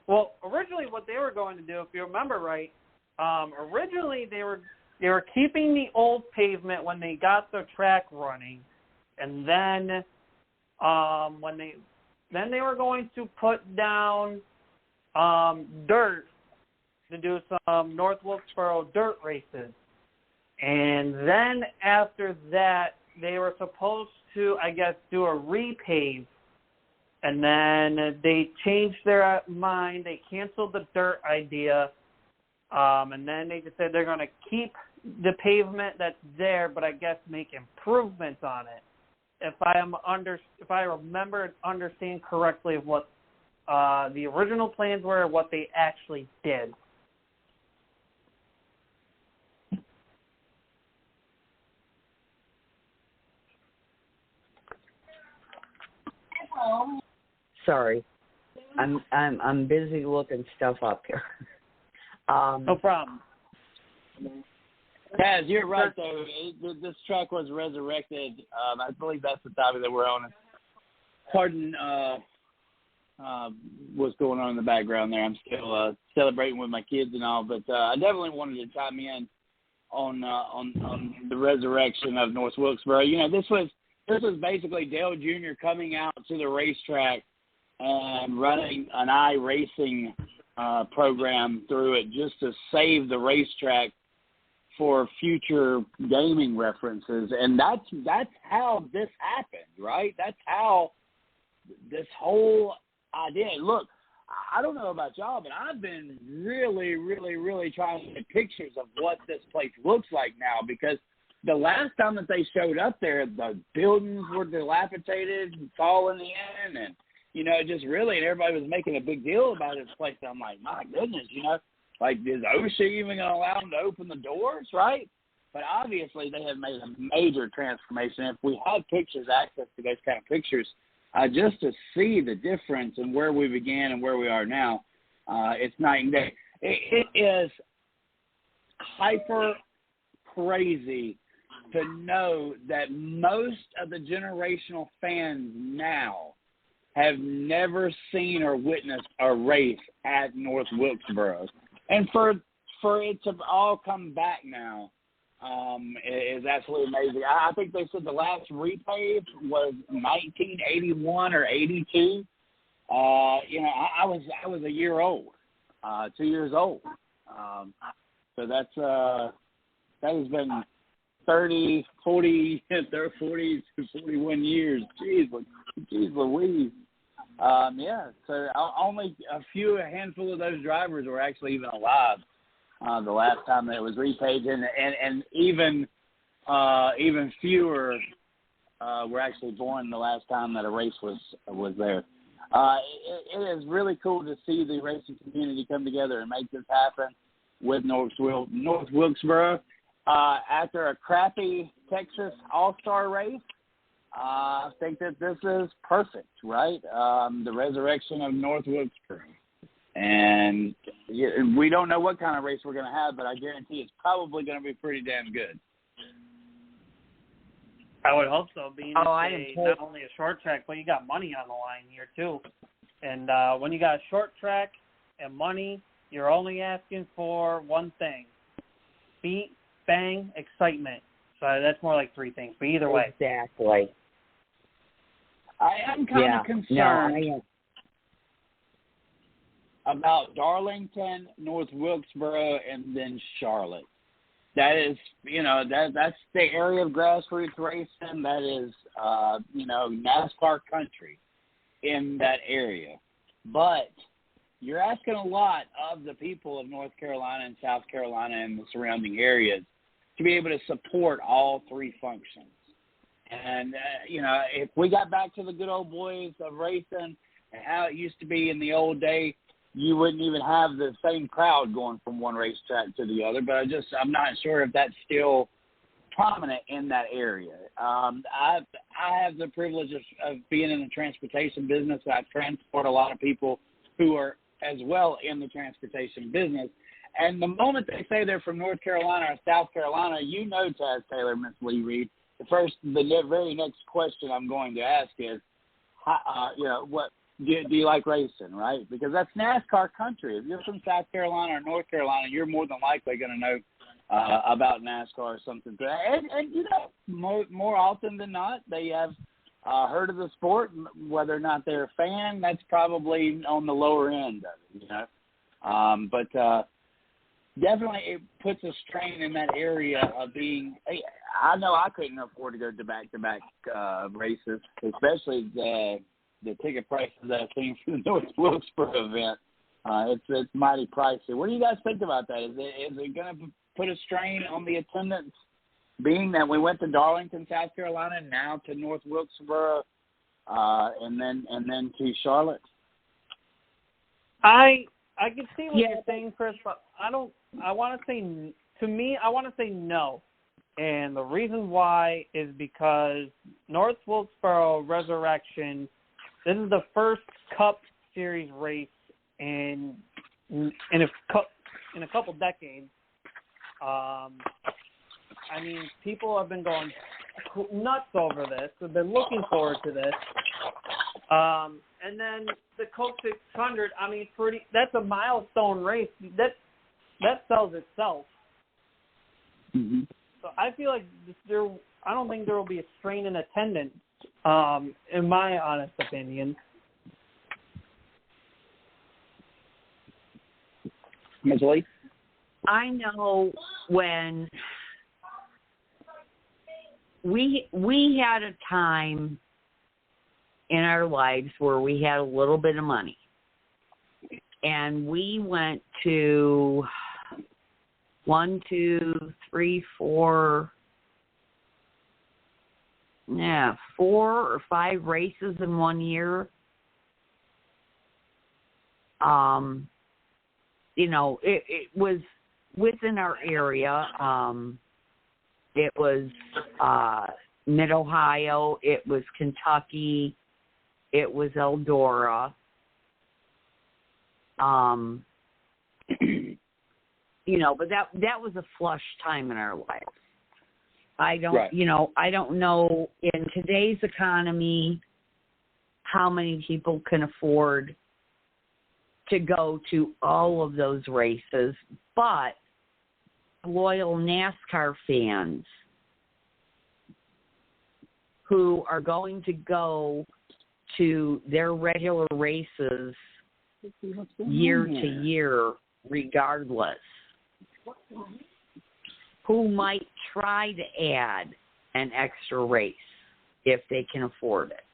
well, originally what they were going to do, if you remember right, originally they were keeping the old pavement when they got the track running, and then they were going to put down dirt to do some North Wilkesboro dirt races. And then after that, they were supposed to, I guess, do a repave. And then they changed their mind. They canceled the dirt idea. And then they just said they're going to keep the pavement that's there, but I guess make improvements on it. If I remember and understand correctly of what the original plans were, what they actually did. Sorry, I'm busy looking stuff up here. No problem. Taz, you're right, though. This track was resurrected. I believe that's the topic that we're on. Pardon what's going on in the background there. I'm still celebrating with my kids and all, but I definitely wanted to chime in on the resurrection of North Wilkesboro. This was basically Dale Jr. coming out to the racetrack and running an iRacing program through it just to save the racetrack for future gaming references. And that's how this happened, right? That's how this whole idea. Look, I don't know about y'all, but I've been really, really, really trying to get pictures of what this place looks like now, because the last time that they showed up there, the buildings were dilapidated and falling in, and just really, and everybody was making a big deal about this place. I'm like, my goodness, like, is OSHA even going to allow them to open the doors, right? But obviously they have made a major transformation. If we had access to those kind of pictures, just to see the difference in where we began and where we are now, it's night and day. It is hyper crazy to know that most of the generational fans now have never seen or witnessed a race at North Wilkesboro. And for it to all come back now is absolutely amazing. I think they said the last repave was 1981 or 82. I was a year old, 2 years old. So that has been 30, 40 to 41 years. Jeez Louise. So only a handful of those drivers were actually even alive the last time that it was repaved, and even fewer were actually born the last time that a race was there. It is really cool to see the racing community come together and make this happen with North Wilkesboro. After a crappy Texas All-Star race, I think that this is perfect, right? The resurrection of North Wilkesboro. And we don't know what kind of race we're going to have, but I guarantee it's probably going to be pretty damn good. I would hope so, being not only a short track, but you got money on the line here too. And when you got a short track and money, you're only asking for one thing: beat, bang, excitement. So that's more like three things, but either way. Exactly. I am kind of concerned about Darlington, North Wilkesboro, and then Charlotte. That is, that's the area of grassroots racing. That is, NASCAR country in that area. But you're asking a lot of the people of North Carolina and South Carolina and the surrounding areas to be able to support all three functions. And, if we got back to the good old boys of racing and how it used to be in the old day, you wouldn't even have the same crowd going from one racetrack to the other. But I'm not sure if that's still prominent in that area. I have the privilege of being in the transportation business. I transport a lot of people who are as well in the transportation business. And the moment they say they're from North Carolina or South Carolina, Taz Taylor, Miss Lee Reed, the very next question I'm going to ask is, what do you like racing, right? Because that's NASCAR country. If you're from South Carolina or North Carolina, you're more than likely going to know about NASCAR or something. And more often than not, they have heard of the sport. Whether or not they're a fan, that's probably on the lower end of it, But definitely it puts a strain in that area of being – I know I couldn't afford to go to back-to-back races, especially the ticket prices that I've seen for the North Wilkesboro event. It's mighty pricey. What do you guys think about that? Is it going to put a strain on the attendance, being that we went to Darlington, South Carolina, and now to North Wilkesboro, and then to Charlotte? I can see what you're saying, Chris, but I want to say no. And the reason why is because North Wilkesboro Resurrection, this is the first Cup Series race in a couple decades. People have been going nuts over this. They've been looking forward to this. And then the Coke 600, that's a milestone race. That sells itself. Mm-hmm. So I feel like I don't think there will be a strain in attendance, in my honest opinion. Ms. Lee? I know when we had a time in our lives where we had a little bit of money, and we went to 4 or 5 races in 1 year. It was within our area. it was Mid-Ohio, it was Kentucky, it was Eldora. But that was a flush time in our life. I don't know in today's economy how many people can afford to go to all of those races, but loyal NASCAR fans who are going to go to their regular races year to year regardless, who might try to add an extra race if they can afford it.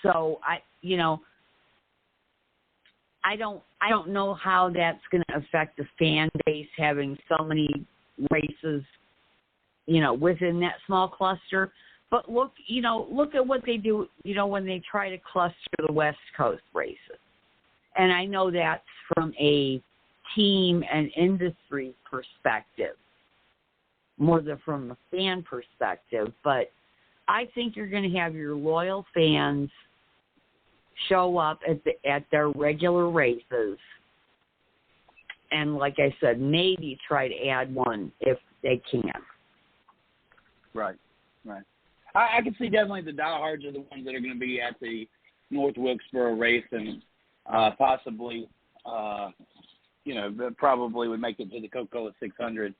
So I don't know how that's going to affect the fan base having so many races, within that small cluster. But look at what they do, when they try to cluster the West Coast races. And I know that's from a team and industry perspective, more than from a fan perspective. But I think you're going to have your loyal fans show up at their regular races, and like I said, maybe try to add one if they can. Right. I can see definitely the diehards are the ones that are going to be at the North Wilkesboro race, and possibly, probably would make it to the Coca-Cola 600.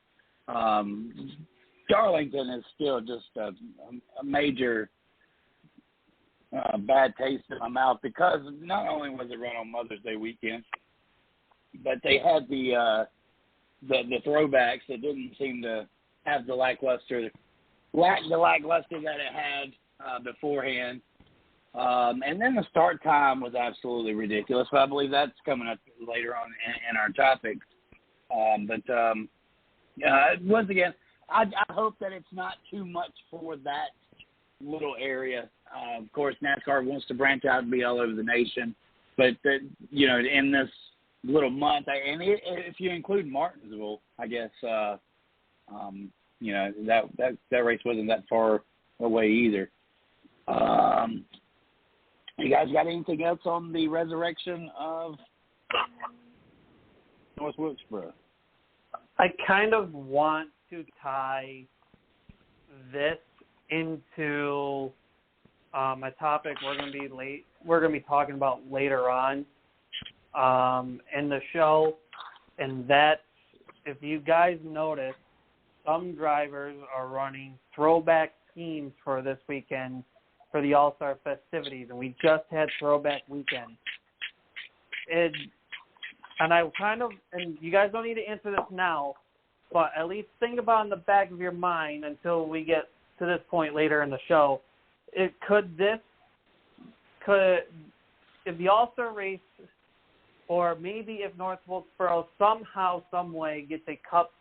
Darlington is still just a major bad taste in my mouth, because not only was it run on Mother's Day weekend, but they had the throwbacks that didn't seem to have the lackluster that it had beforehand. And then the start time was absolutely ridiculous. But I believe that's coming up later on in our topic. Once again, I hope that it's not too much for that little area. Of course, NASCAR wants to branch out and be all over the nation. But, in this little month, and if you include Martinsville, I guess, that race wasn't that far away either. You guys got anything else on the resurrection of North Wilkesboro? I kind of want to tie this into a topic we're going to be talking about later on in the show, and that's, if you guys notice, some drivers are running throwback teams for this weekend for the All-Star festivities, and we just had throwback weekend. And you guys don't need to answer this now, but at least think about it in the back of your mind until we get to this point later in the show. If the All-Star race, or maybe if North Wilkesboro somehow, some way gets a cup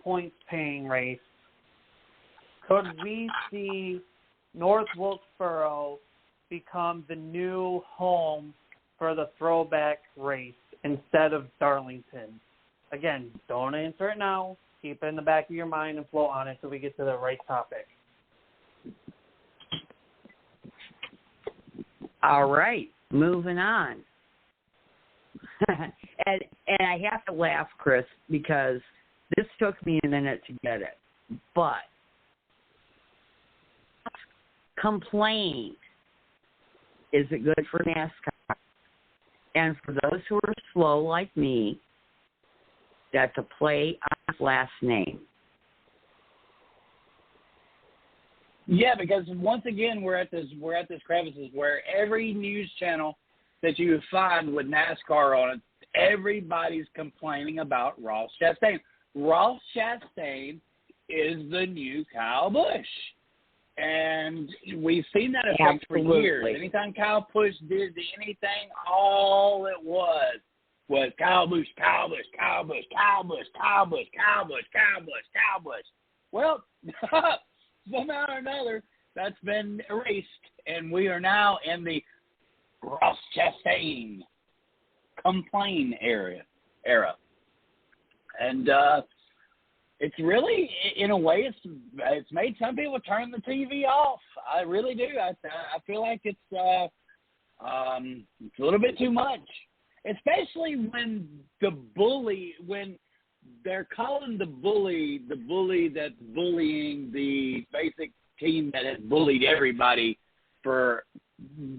points-paying race, could we see North Wilkesboro become the new home for the throwback race instead of Darlington? Again, don't answer it now. Keep it in the back of your mind and float on it until we get to the right topic. All right, moving on. and I have to laugh, Chris, because this took me a minute to get it. But complain, is it good for NASCAR? And for those who are slow like me, that's a play on his last name. Yeah, because once again we're at this crevices where every news channel that you find with NASCAR on it, everybody's complaining about Ross Chastain. Ross Chastain is the new Kyle Busch. And we've seen that effect for years. Anytime Kyle Busch did anything, all it was Kyle Busch, Kyle Busch, Kyle Busch, Kyle Busch, Kyle Busch, Kyle Busch, Kyle Busch, Kyle Busch. Well, somehow or another, that's been erased, and we are now in the Ross Chastain complain era. era. And it's really, in a way, it's made some people turn the TV off. I really do. I feel like it's a little bit too much, especially when when they're calling the bully that's bullying the basic team that has bullied everybody for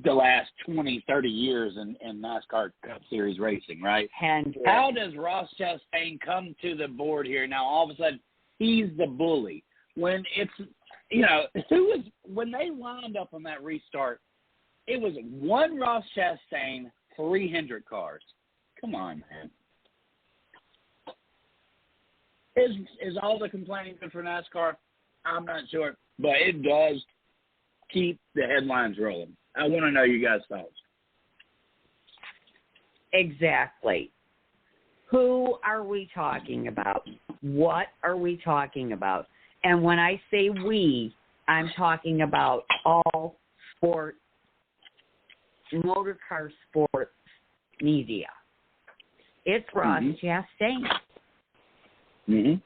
the last 20, 30 years in NASCAR Cup Series racing, right? How does Ross Chastain come to the board here now? All of a sudden, he's the bully. When it's, when they lined up on that restart, it was one Ross Chastain, 300 cars. Come on, man. Is all the complaining good for NASCAR? I'm not sure, but it does keep the headlines rolling. I want to know you guys' thoughts. Exactly. Who are we talking about? What are we talking about? And when I say we, I'm talking about all sport, motor car sports media. It's Ross Chastain. Mm-hmm.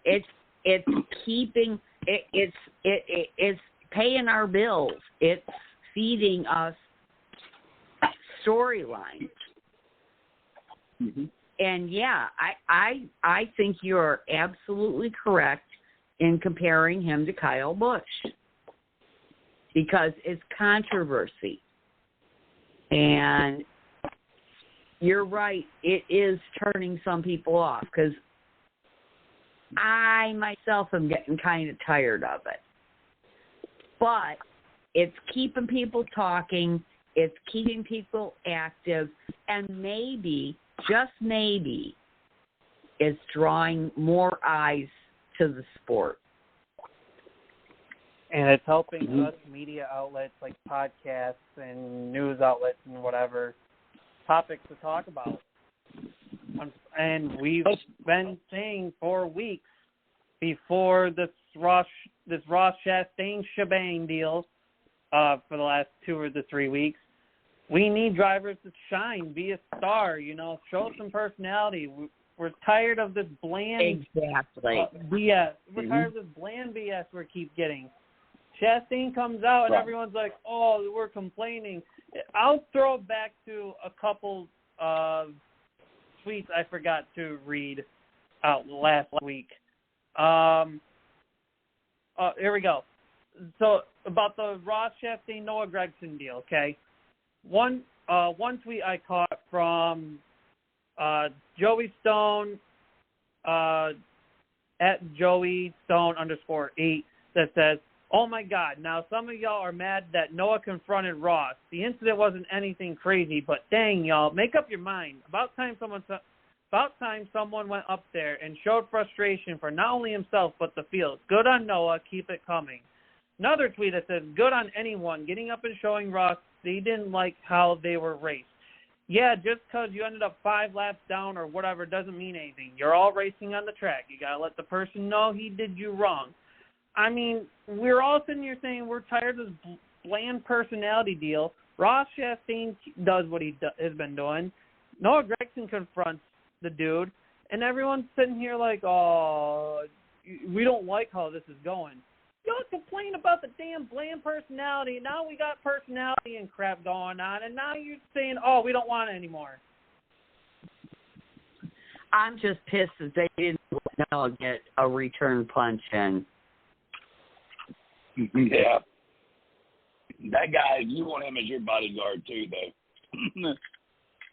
It's keeping it's paying our bills. It's feeding us storylines. Mm-hmm. And yeah, I think you're absolutely correct in comparing him to Kyle Busch because it's controversy. And you're right, it is turning some people off because I myself am getting kind of tired of it. But it's keeping people talking, it's keeping people active, and maybe, just maybe, it's drawing more eyes to the sport. And it's helping us media outlets like podcasts and news outlets and whatever topics to talk about. And we've been saying for weeks before this Ross Chastain shebang deal for the last 2 or 3 weeks, we need drivers to shine, be a star, show some personality. We're tired of this bland BS. We're tired of this bland BS we keep getting. Chastain comes out and everyone's like, oh, we're complaining. I'll throw it back to a couple of tweets I forgot to read out last week. Here we go. So about the Ross Chastain Noah Gragson deal, okay? One tweet I caught from Joey Stone at Joey Stone _8 that says, oh my God, now some of y'all are mad that Noah confronted Ross. The incident wasn't anything crazy, but dang y'all, make up your mind. About time someone went up there and showed frustration for not only himself but the field. Good on Noah, keep it coming. Another tweet that says, good on anyone getting up and showing Ross they didn't like how they were raced. Yeah, just because you ended up 5 laps down or whatever doesn't mean anything. You're all racing on the track. You got to let the person know he did you wrong. I mean, we're all sitting here saying we're tired of this bland personality deal. Ross Chastain does what he has been doing. Noah Gragson confronts the dude, and everyone's sitting here like, oh, we don't like how this is going. Y'all complain about the damn bland personality. Now we got personality and crap going on, and now you're saying, oh, we don't want it anymore. I'm just pissed that they didn't let Noah get a return punch in. Yeah. That guy, you want him as your bodyguard too, though.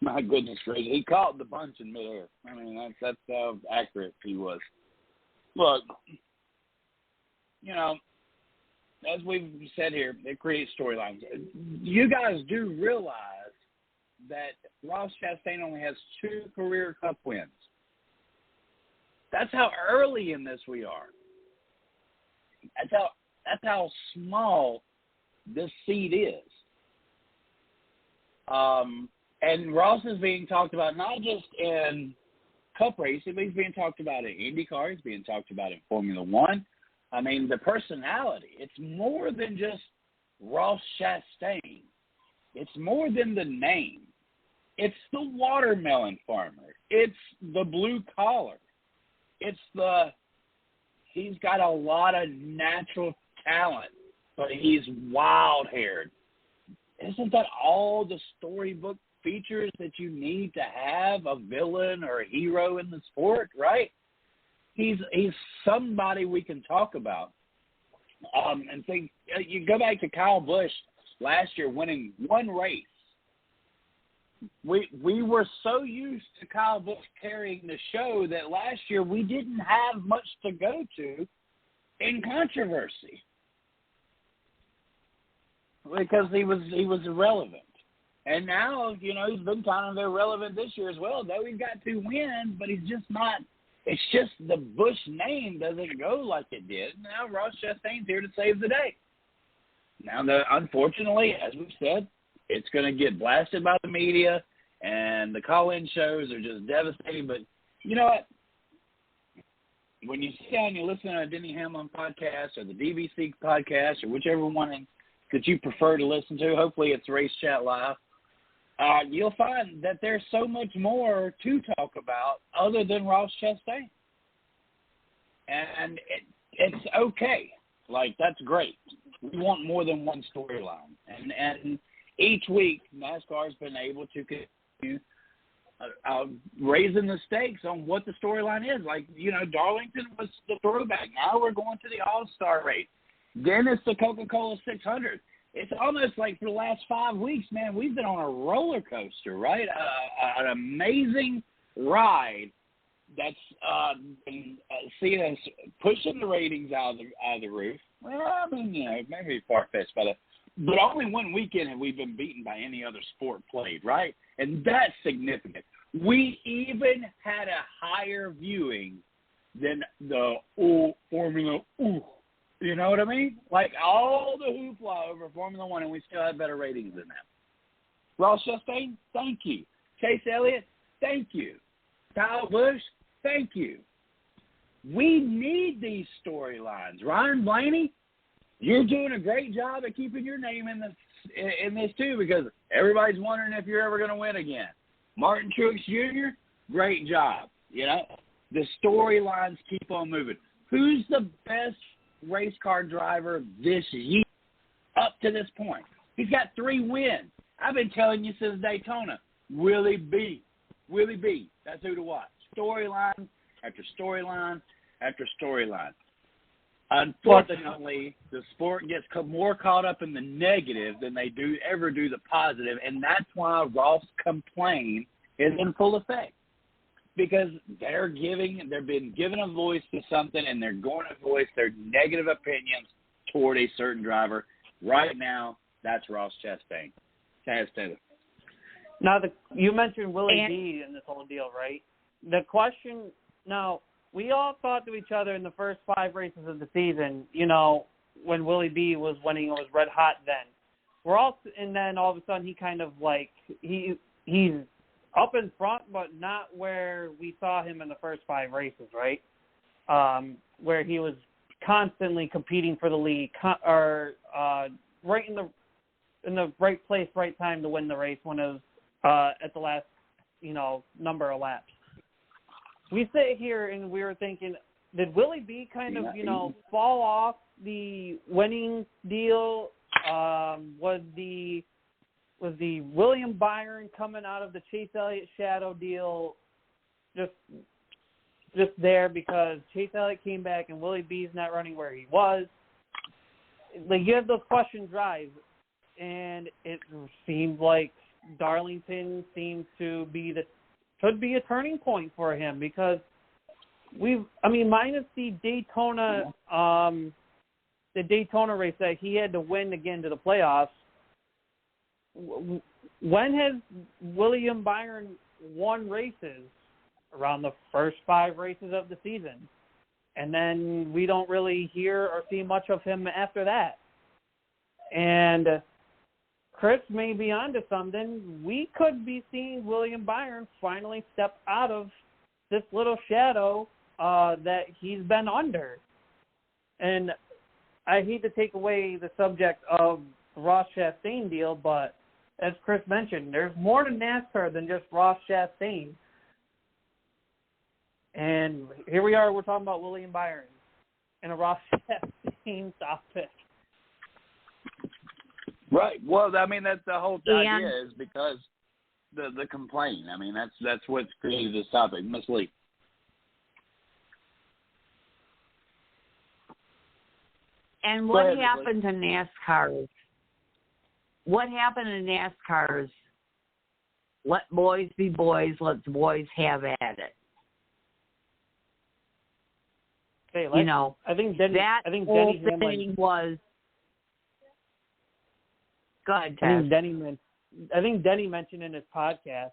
My goodness gracious. He caught the punch in midair. I mean, that's how accurate he was. Look, as we've said here, it creates storylines. You guys do realize that Ross Chastain only has 2 career Cup wins. That's how early in this we are. That's how small this seed is. And Ross is being talked about not just in Cup racing, but he's being talked about in IndyCar. He's being talked about in Formula One. I mean, the personality. It's more than just Ross Chastain. It's more than the name. It's the watermelon farmer. It's the blue collar. He's got a lot of natural talent, but he's wild-haired. Isn't that all the storybook features that you need to have a villain or a hero in the sport, right? He's somebody we can talk about. And think, you go back to Kyle Busch last year winning one race. We were so used to Kyle Busch carrying the show that last year we didn't have much to go to in controversy because he was irrelevant. And now, he's been kind of irrelevant this year as well, though he's got 2 wins, but he's just not. It's just the Busch name doesn't go like it did. Now Ross Chastain's here to save the day. Now, unfortunately, as we've said, it's going to get blasted by the media, and the call-in shows are just devastating. But you know what? When you sit down and you listen to a Denny Hamlin podcast or the DBC podcast or whichever one that you prefer to listen to, hopefully it's Race Chat Live, you'll find that there's so much more to talk about other than Ross Chastain. And it's okay. Like, that's great. We want more than one storyline. And each week, NASCAR's been able to continue raising the stakes on what the storyline is. Like, Darlington was the throwback. Now we're going to the All-Star race. Then it's the Coca-Cola 600. It's almost like for the last 5 weeks, man, we've been on a roller coaster, right? An amazing ride that's been seeing us pushing the ratings out of the roof. Well, I mean, maybe far-fetched, but only one weekend have we been beaten by any other sport played, right? And that's significant. We even had a higher viewing than the Formula You know what I mean? Like all the hoopla over Formula One, and we still have better ratings than that. Ross Chastain, thank you. Chase Elliott, thank you. Kyle Busch, thank you. We need these storylines. Ryan Blaney, you're doing a great job at keeping your name in this too, because everybody's wondering if you're ever going to win again. Martin Truex Jr., great job. The storylines keep on moving. Who's the best race car driver this year up to this point? He's got 3 wins. I've been telling you since Daytona. Willy B. That's who to watch. Storyline after storyline after storyline. Unfortunately, the sport gets more caught up in the negative than they ever do the positive, and that's why Ross' complaint is in full effect. Because they're being given a voice to something, and they're going to voice their negative opinions toward a certain driver. Right now, that's Ross Chastain. Now, you mentioned Willie B in this whole deal, right? The question now, we all thought to each other in the first 5 races of the season, when Willie B was winning, it was red hot then. And then all of a sudden he kind of he's up in front, but not where we saw him in the first 5 races, right? Where he was constantly competing for the lead, right in the right place, right time to win the race when it was at the last, number of laps. We sit here and we were thinking, did Willie B kind of, fall off the winning deal? Was the William Byron coming out of the Chase Elliott shadow deal just there because Chase Elliott came back and Willie B's not running where he was? You have those questions rise, and it seems like Darlington seems to could be a turning point for him because minus the Daytona race that he had to win again to the playoffs. When has William Byron won races? Around the first 5 races of the season. And then we don't really hear or see much of him after that. And Chris may be onto something. We could be seeing William Byron finally step out of this little shadow that he's been under. And I hate to take away the subject of the Ross Chastain deal, but as Chris mentioned, there's more to NASCAR than just Ross Chastain. And here we are, we're talking about Willie and Byron and a Ross Chastain top pick. Right. Well, I mean, that's the whole idea is because the complaint. I mean, that's what's created this topic. Miss Lee. And what happened to NASCAR? What happened to NASCAR's let boys be boys, let the boys have at it? Hey, you know, I think Denny whole Hamlin thing was. Go ahead, Tess. I think Denny mentioned in his podcast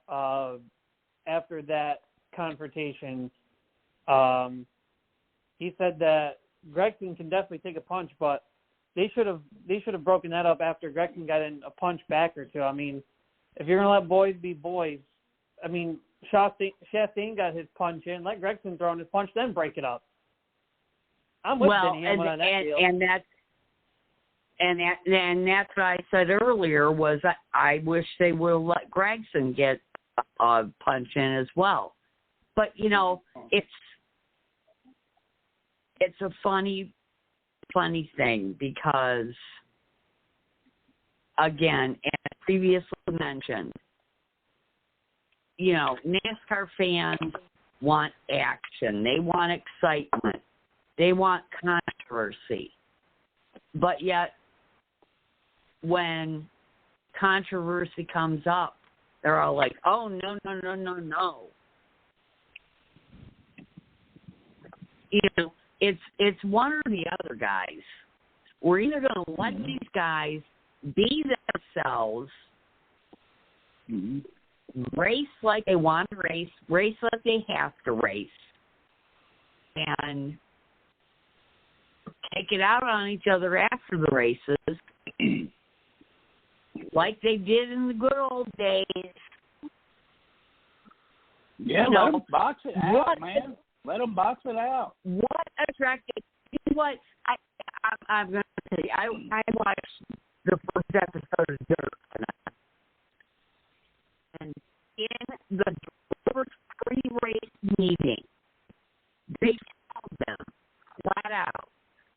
after that confrontation, he said that Gregson can definitely take a punch, but they should have broken that up after Gregson got in a punch back or two. I mean, if you're gonna let boys be boys, I mean, Chastain got his punch in, let Gregson throw in his punch, then break it up. I'm with Denny Hamlin on that deal. And that's what I said earlier was I wish they would have let Gregson get a punch in as well. But, you know, it's a funny thing because, again, as previously mentioned, you know, NASCAR fans want action. They want excitement. They want controversy. But yet, when controversy comes up, they're all like, oh, no. You know, it's one or the other, guys. We're either going to let these guys be themselves, race like they want to race like they have to race, and take it out on each other after the races like they did in the good old days. Yeah, you know, let them box it out, man. Let them box it out. What attracted? You know what? I'm going to tell you. I watched the first episode of Dirt tonight, and in the driver's pre-race meeting, they told them flat out,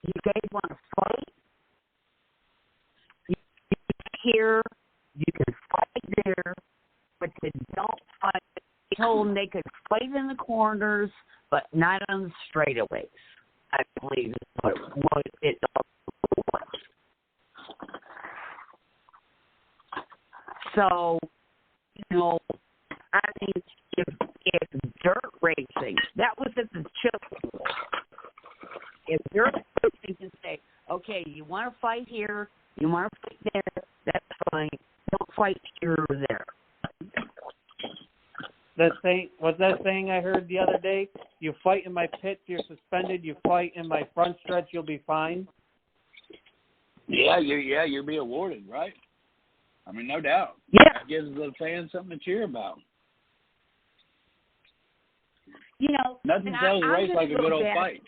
you guys want to fight? You can here, you can fight there, but you don't fight. They told them they could fight in the corners, but not on the straightaways. I believe is what it was. So, you know, I mean, if dirt racing, that was at the Chip War. If dirt racing can say, okay, you want to fight here, you want to fight there, that's fine. Don't fight here or there. What's that saying I heard the other day? You fight in my pit, you're suspended. You fight in my front stretch, you'll be fine. Yeah, you'll be awarded, right? I mean, no doubt. Yeah. That gives the fans something to cheer about. You know, nothing tells a race like a good old fight.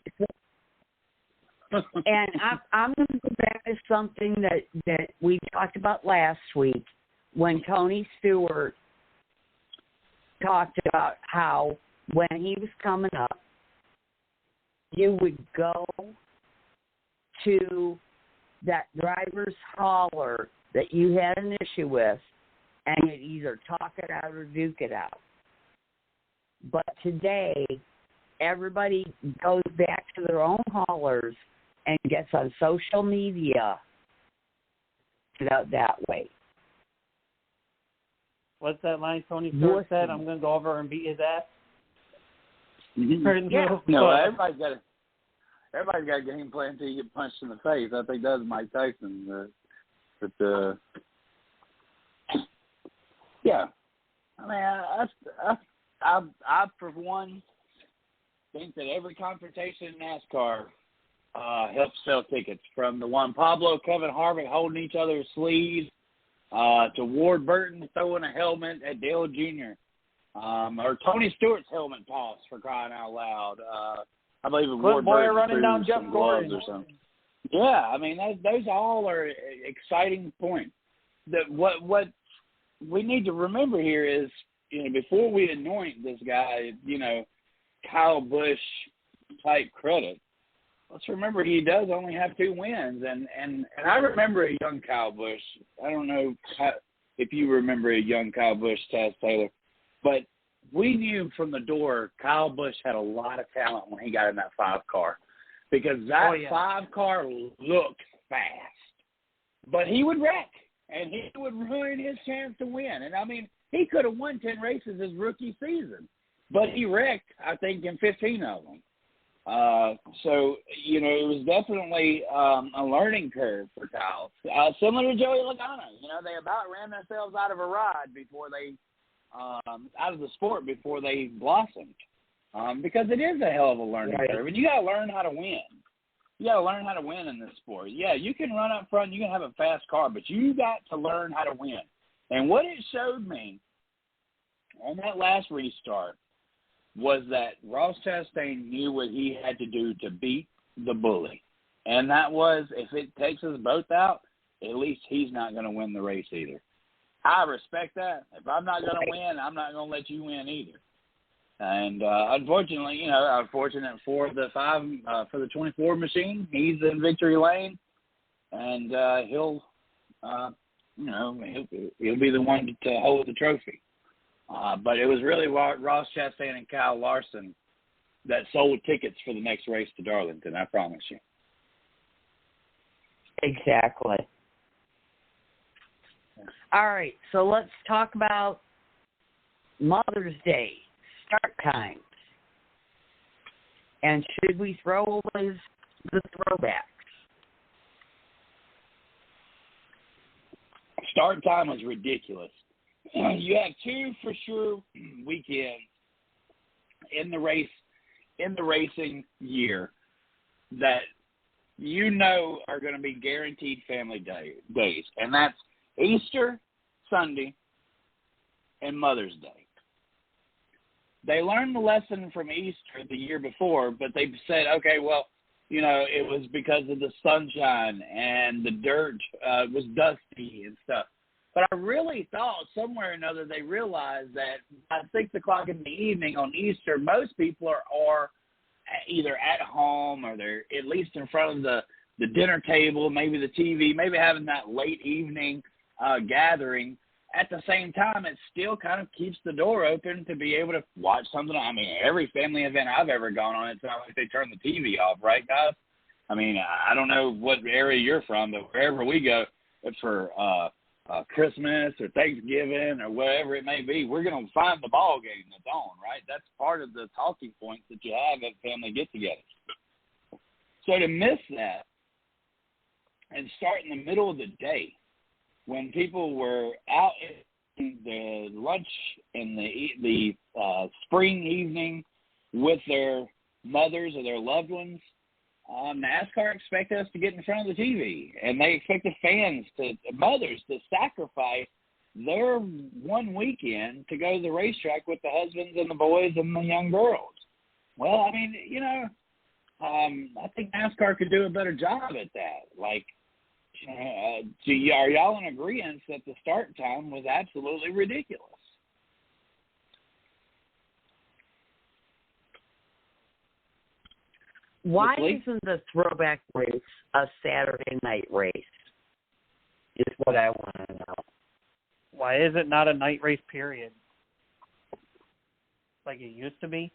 And I'm going to go back to something that we talked about last week when Tony Stewart talked about how when he was coming up, you would go to that driver's hauler that you had an issue with and you'd either talk it out or duke it out. But today, everybody goes back to their own haulers and gets on social media that way. What's that line Tony Stewart said? I'm going to go over and beat his ass. Mm-hmm. Yeah. No, everybody's got a game plan until you get punched in the face. I think that's Mike Tyson. Yeah. I mean, I for one think that every confrontation in NASCAR helps sell tickets. From the one Pablo, Kevin Harvick holding each other's sleeves, to Ward Burton throwing a helmet at Dale Jr., or Tony Stewart's helmet toss, for crying out loud. I believe it Ward Burton running down Jeff Gordon or something. Yeah, I mean those all are exciting points. What we need to remember here is, before we anoint this guy, Kyle Busch type credit, let's remember he does only have 2 wins. And I remember a young Kyle Busch. I don't know if you remember a young Kyle Busch, Taz Taylor, but we knew from the door Kyle Busch had a lot of talent when he got in that 5 car, because that 5 car looked fast. But he would wreck, and he would ruin his chance to win. And, I mean, he could have won 10 races his rookie season, but he wrecked, I think, in 15 of them. So, it was definitely a learning curve for Kyle. Similar to Joey Logano. They about ran themselves out of a ride before they out of the sport before they blossomed, because it is a hell of a learning curve, and you got to learn how to win. You got to learn how to win in this sport. Yeah, you can run up front, you can have a fast car, but you got to learn how to win. And what it showed me on that last restart was that Ross Chastain knew what he had to do to beat the bully, and that was, if it takes us both out, at least he's not going to win the race either. I respect that. If I'm not going to win, I'm not going to let you win either. And unfortunately, unfortunate for the 24 machine, he's in victory lane, and he'll be the one to hold the trophy. But it was really Ross Chastain and Kyle Larson that sold tickets for the next race to Darlington, I promise you. Exactly. All right, so let's talk about Mother's Day start times. And should we throw away the throwbacks? Start time was ridiculous. You have 2 for sure weekends in the racing year that are going to be guaranteed family days, and that's Easter Sunday and Mother's Day. They learned the lesson from Easter the year before, but they said, okay, well, it was because of the sunshine and the dirt was dusty and stuff. But I really thought somewhere or another they realized that by 6 o'clock in the evening on Easter, most people are either at home or they're at least in front of the dinner table, maybe the TV, maybe having that late evening gathering. At the same time, it still kind of keeps the door open to be able to watch something. I mean, every family event I've ever gone on, it's not like they turn the TV off, right, guys? I mean, I don't know what area you're from, but wherever we go, it's for Christmas or Thanksgiving or whatever it may be, we're going to find the ball game that's on, right? That's part of the talking points that you have at family get-together. So to miss that and start in the middle of the day when people were out in the lunch in the spring evening with their mothers or their loved ones, NASCAR expected us to get in front of the TV, and they expected mothers to sacrifice their one weekend to go to the racetrack with the husbands and the boys and the young girls. Well, I mean, I think NASCAR could do a better job at that. Like, are y'all in agreement that the start time was absolutely ridiculous? Why isn't the throwback race a Saturday night race? Is what I want to know. Why is it not a night race, period? Like it used to be?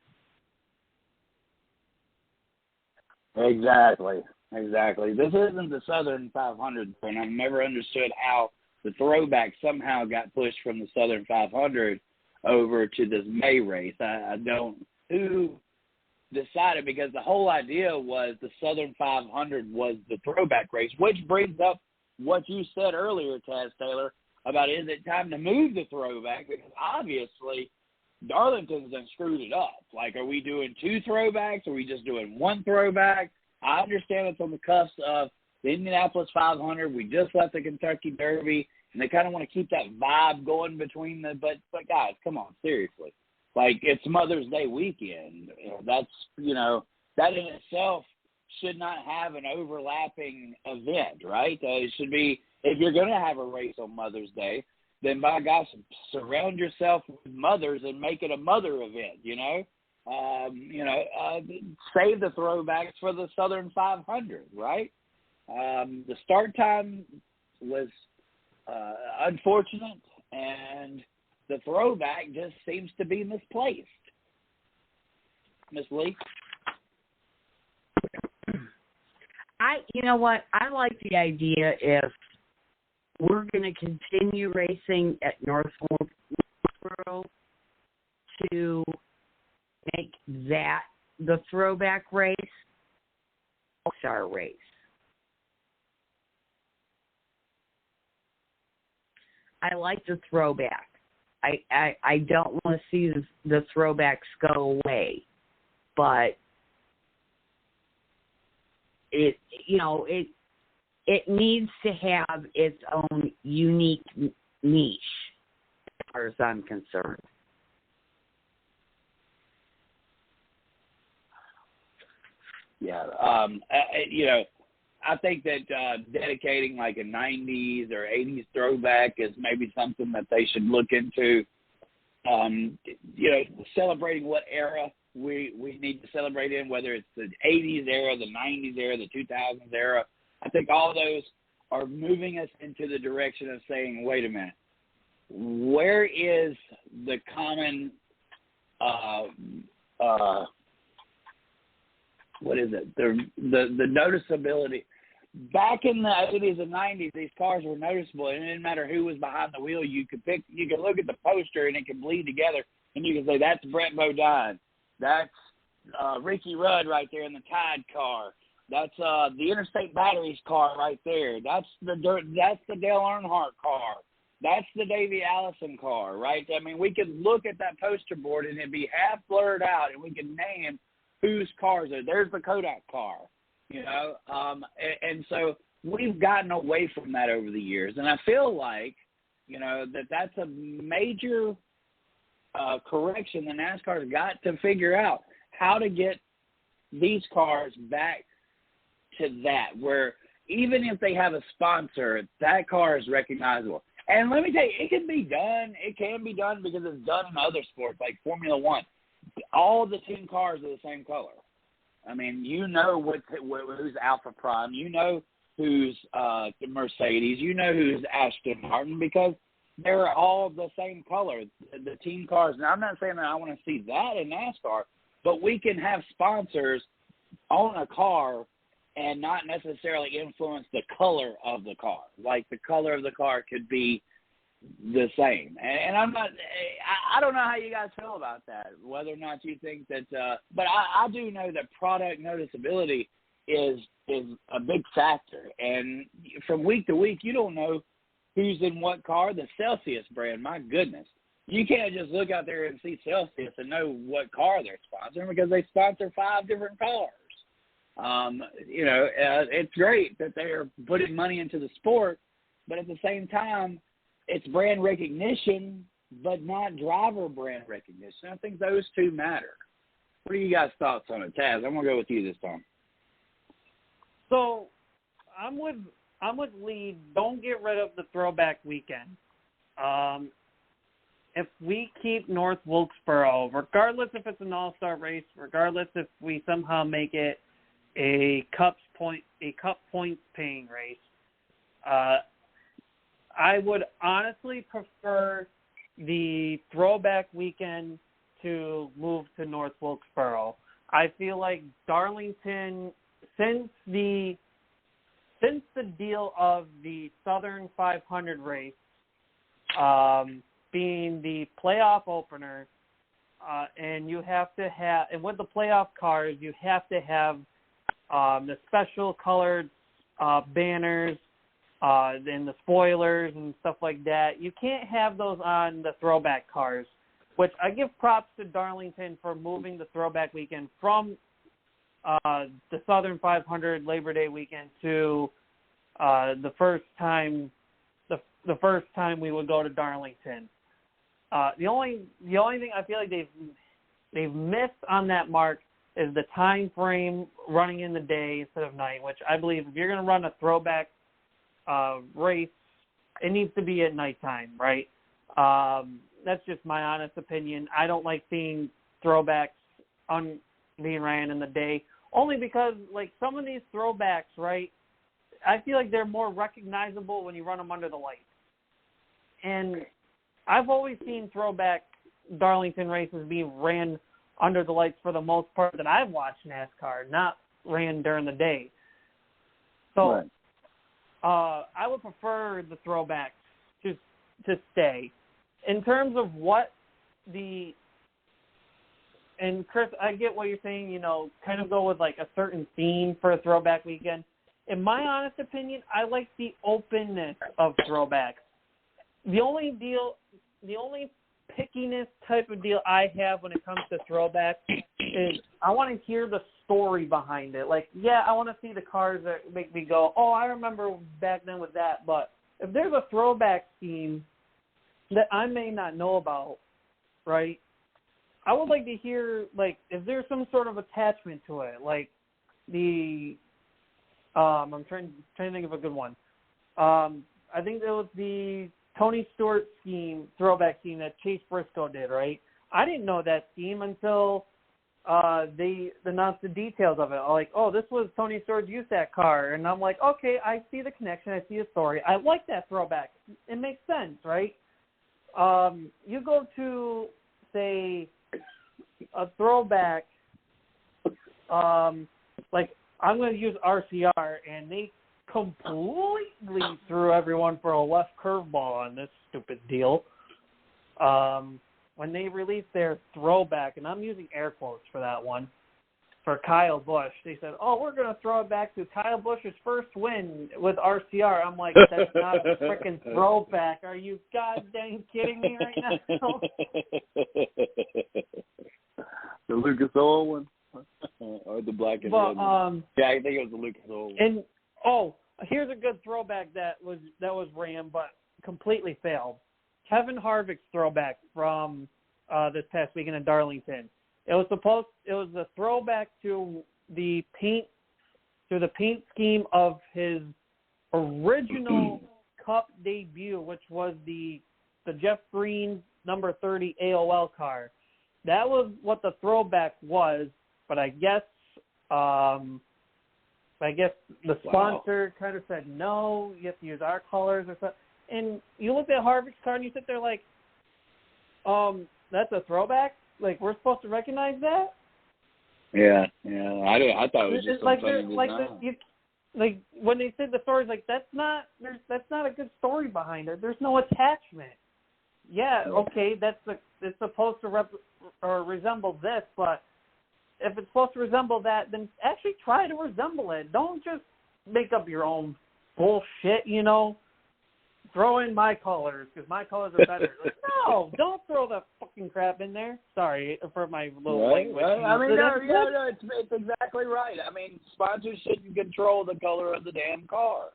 Exactly. This isn't the Southern 500, and I've never understood how the throwback somehow got pushed from the Southern 500 over to this May race. I don't. Who decided? Because the whole idea was the Southern 500 was the throwback race, which brings up what you said earlier, Taz Taylor, about is it time to move the throwback? Because obviously Darlington's done screwed it up. Like, are we doing 2 throwbacks? Are we just doing 1 throwback? I understand it's on the cusp of the Indianapolis 500. We just left the Kentucky Derby, and they kind of want to keep that vibe going between the. But guys, come on, seriously. Like, it's Mother's Day weekend. That's, that in itself should not have an overlapping event, right? It should be, if you're going to have a race on Mother's Day, then by gosh, surround yourself with mothers and make it a mother event, save the throwbacks for the Southern 500, right? The start time was unfortunate, and the throwback just seems to be misplaced. Miss Lee? You know what? I like the idea if we're going to continue racing at North Wilkesboro to make that the throwback race, all-star race. I like the throwback. I don't want to see the throwbacks go away, but it needs to have its own unique niche, as far as I'm concerned. Yeah, I think that dedicating like a 90s or 80s throwback is maybe something that they should look into. Celebrating what era we need to celebrate in, whether it's the 80s era, the 90s era, the 2000s era. I think all those are moving us into the direction of saying, wait a minute, where is the common, what is it? The noticeability. Back in the 80s and 90s, these cars were noticeable, and it didn't matter who was behind the wheel. You could look at the poster, and it could bleed together, and you could say, that's Brett Bodine. That's Ricky Rudd right there in the Tide car. That's the Interstate Batteries car right there. That's the Dale Earnhardt car. That's the Davey Allison car, right? I mean, we could look at that poster board, and it'd be half blurred out, and we could name whose cars are. There's the Kodak car, and so we've gotten away from that over the years, and I feel like, that's a major correction that NASCAR's got to figure out, how to get these cars back to that, where even if they have a sponsor, that car is recognizable. And let me tell you, it can be done. It can be done because it's done in other sports like Formula One. All the 10 cars are the same color. I mean, who's Alpha Prime, who's Mercedes, who's Aston Martin, because they're all the same color, the team cars. Now, I'm not saying that I want to see that in NASCAR, but we can have sponsors own a car and not necessarily influence the color of the car. Like the color of the car could be the same. And I don't know how you guys feel about that, whether or not you think that, but I do know that product noticeability is a big factor. And from week to week, you don't know who's in what car. The Celsius brand, my goodness. You can't just look out there and see Celsius and know what car they're sponsoring, because they sponsor 5 different cars. It's great that they're putting money into the sport, but at the same time, it's brand recognition, but not driver brand recognition. I think those two matter. What are you guys' thoughts on it, Taz? I'm gonna go with you this time. So, I'm with Lee. Don't get rid of the throwback weekend. If we keep North Wilkesboro, regardless if it's an all-star race, regardless if we somehow make it a cup points paying race, I would honestly prefer the throwback weekend to move to North Wilkesboro. I feel like Darlington, since the deal of the Southern 500 race being the playoff opener, and you have to have, and with the playoff cars, you have to have the special colored banners, and the spoilers and stuff like that. You can't have those on the throwback cars, which I give props to Darlington for moving the throwback weekend from the Southern 500 Labor Day weekend to the first time we would go to Darlington. The only thing I feel like they've missed on that mark is the time frame running in the day instead of night, which I believe if you're going to run a throwback race it needs to be at nighttime, right? That's just my honest opinion. I don't like seeing throwbacks being ran in the day, only because, like, some of these throwbacks, right, I feel like they're more recognizable when you run them under the lights. And I've always seen throwback Darlington races being ran under the lights for the most part that I've watched NASCAR, not ran during the day. So right. I would prefer the throwbacks to stay. In terms of what and Chris, I get what you're saying, kind of go with like a certain theme for a throwback weekend. In my honest opinion, I like the openness of throwbacks. The only pickiness type of deal I have when it comes to throwbacks is I want to hear the story behind it. Like, yeah, I want to see the cars that make me go, oh, I remember back then with that. But if there's a throwback scheme that I may not know about, right, I would like to hear, like, if there's some sort of attachment to it, like I'm trying to think of a good one. I think it was the Tony Stewart scheme, throwback scheme that Chase Briscoe did, right? I didn't know that scheme until they announced the details of it. Like, oh, this was Tony Stewart's USAC car. And I'm like, okay, I see the connection. I see the story. I like that throwback. It makes sense, right? You go to, say, a throwback, like, I'm going to use RCR, and they completely threw everyone for a left curveball on this stupid deal. When they released their throwback, and I'm using air quotes for that one, for Kyle Busch, they said, oh, we're going to throw it back to Kyle Busch's first win with RCR. I'm like, that's not a freaking throwback. Are you goddamn kidding me right now? The Lucas Oil one? Or the black and red one? Yeah, I think it was the Lucas Oil one. And, here's a good throwback that was ran, but completely failed. Kevin Harvick's throwback from this past weekend in Darlington. It was a throwback to the paint scheme of his original Cup debut, which was the Jeff Green number 30 AOL car. That was what the throwback was, but I guess the sponsor kind of said, no, you have to use our colors or something. And you look at Harvick's car and you sit there like, that's a throwback? Like, we're supposed to recognize that? Yeah. I thought it was just like when they said the stories, like, that's not a good story behind it. There's no attachment. Yeah, okay, it's supposed to resemble this, but if it's supposed to resemble that, then actually try to resemble it. Don't just make up your own bullshit, Throw in my colors because my colors are better. Like, no, don't throw that fucking crap in there. Sorry for my little language. I mean, it's exactly right. I mean, sponsors shouldn't control the color of the damn car.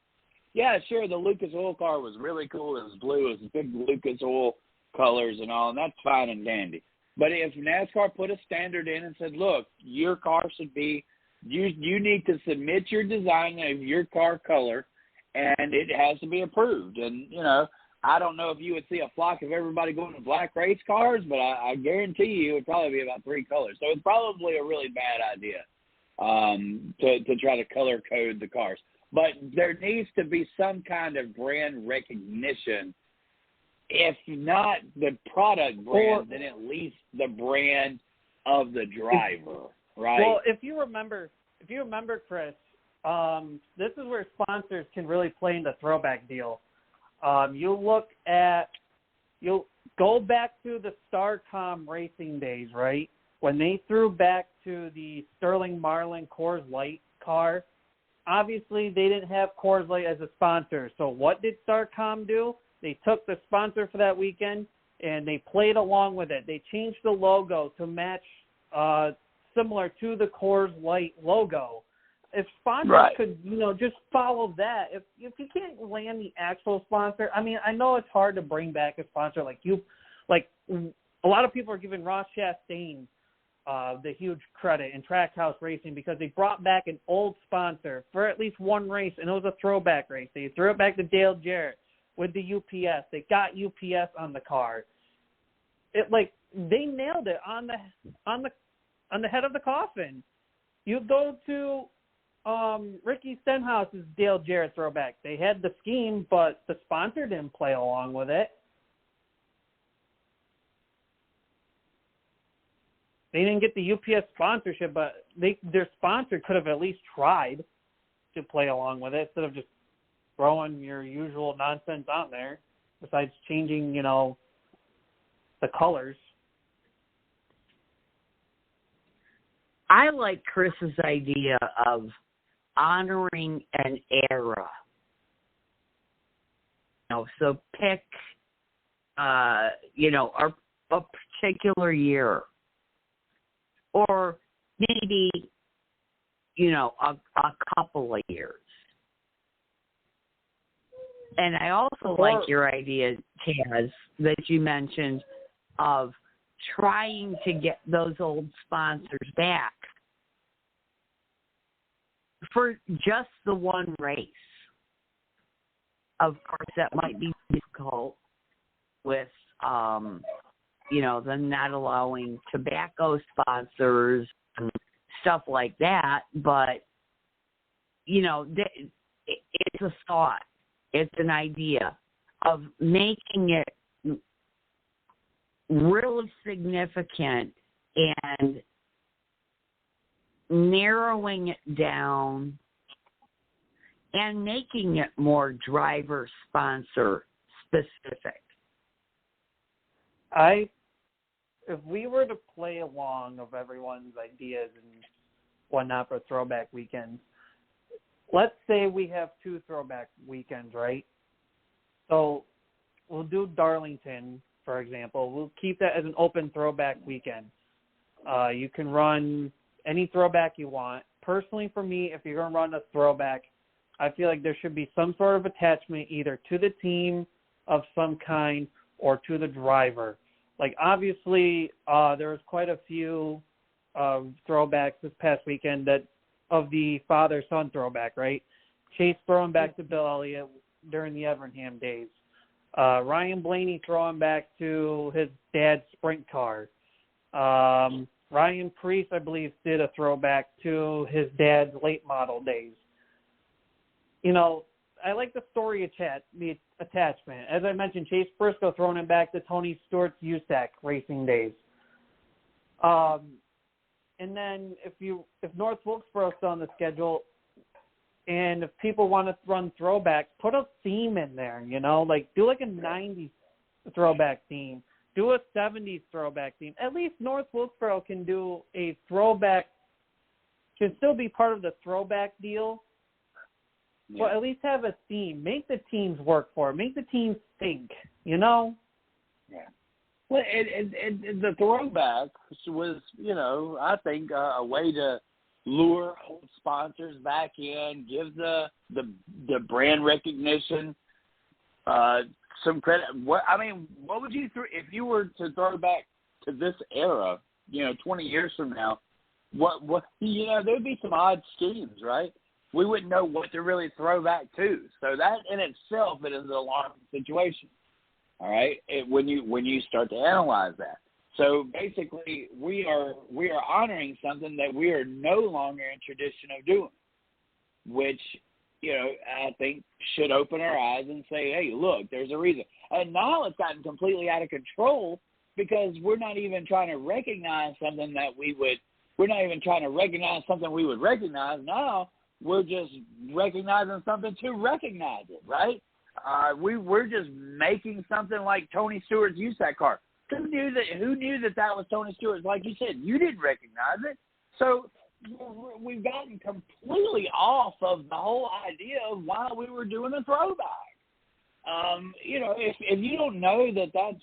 Yeah, sure, the Lucas Oil car was really cool. It was blue. It was big Lucas Oil colors and all, and that's fine and dandy. But if NASCAR put a standard in and said, look, your car should be, you need to submit your design of your car color, and it has to be approved. And, I don't know if you would see a flock of everybody going to black race cars, but I guarantee you it would probably be about 3 colors. So it's probably a really bad idea to try to color code the cars. But there needs to be some kind of brand recognition. If not the product brand, then at least the brand of the driver, right? Well, if you remember, Chris, this is where sponsors can really play in the throwback deal. You'll go back to the Starcom racing days, right? When they threw back to the Sterling Marlin Coors Light car, obviously they didn't have Coors Light as a sponsor. So what did Starcom do? They took the sponsor for that weekend and they played along with it. They changed the logo to match similar to the Coors Light logo. If sponsors could, just follow that. If you can't land the actual sponsor, I mean, I know it's hard to bring back a sponsor like a lot of people are giving Ross Chastain the huge credit in Trackhouse Racing because they brought back an old sponsor for at least one race, and it was a throwback race. They threw it back to Dale Jarrett. with the UPS. They got UPS on the car. It like they nailed it on the head of the coffin. You go to Ricky Stenhouse's Dale Jarrett throwback. They had the scheme, but the sponsor didn't play along with it. They didn't get the UPS sponsorship, but their sponsor could have at least tried to play along with it instead of just throwing your usual nonsense out there, besides changing, the colors. I like Chris's idea of honoring an era. So pick, a particular year. Or maybe, a couple of years. And I also like your idea, Taz, that you mentioned of trying to get those old sponsors back for just the one race. Of course, that might be difficult with, them not allowing tobacco sponsors and stuff like that. But, it's a thought. It's an idea of making it really significant and narrowing it down and making it more driver sponsor specific. If we were to play along of everyone's ideas and whatnot for throwback weekends, let's say we have 2 throwback weekends, right? So we'll do Darlington, for example. We'll keep that as an open throwback weekend. You can run any throwback you want. Personally, for me, if you're going to run a throwback, I feel like there should be some sort of attachment either to the team of some kind or to the driver. Like, obviously, there was quite a few throwbacks this past weekend of the father-son throwback, right? Chase throwing back to Bill Elliott during the Evernham days. Ryan Blaney throwing back to his dad's sprint car. Ryan Preece, I believe, did a throwback to his dad's late model days. I like the story the attachment. As I mentioned, Chase Briscoe throwing it back to Tony Stewart's USAC racing days. And then if North Wilkesboro's still on the schedule, and if people want to run throwbacks, put a theme in there, like do like a 90s throwback theme, do a 70s throwback theme. At least North Wilkesboro can do a throwback, can still be part of the throwback deal. Yeah. Well, at least have a theme. Make the teams work for it. Make the teams think, Yeah. Well, the throwback was, I think a way to lure old sponsors back in, give the brand recognition some credit. What would you if you were to throw back to this era, 20 years from now? What there'd be some odd schemes, right? We wouldn't know what to really throw back to. So that in itself, it is an alarming situation. All right, when you start to analyze that. So basically, we are honoring something that we are no longer in tradition of doing, which I think should open our eyes and say, hey, look, there's a reason. And now it's gotten completely out of control because we're not even trying to recognize something that we would. We're not even trying to recognize something we would recognize. Now we're just recognizing something to recognize it, right? We're just making something like Tony Stewart's USAC car. Who knew that was Tony Stewart's? Like you said, you didn't recognize it. So we've gotten completely off of the whole idea of why we were doing a throwback. If you don't know that that's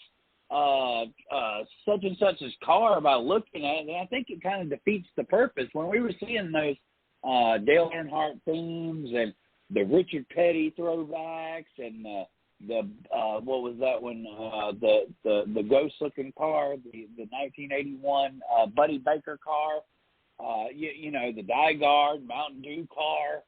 such and such's car by looking at it, then I think it kind of defeats the purpose. When we were seeing those Dale Earnhardt themes and the Richard Petty throwbacks and the what was that one? The ghost looking car, the 1981 Buddy Baker car, the Dyguard Mountain Dew car.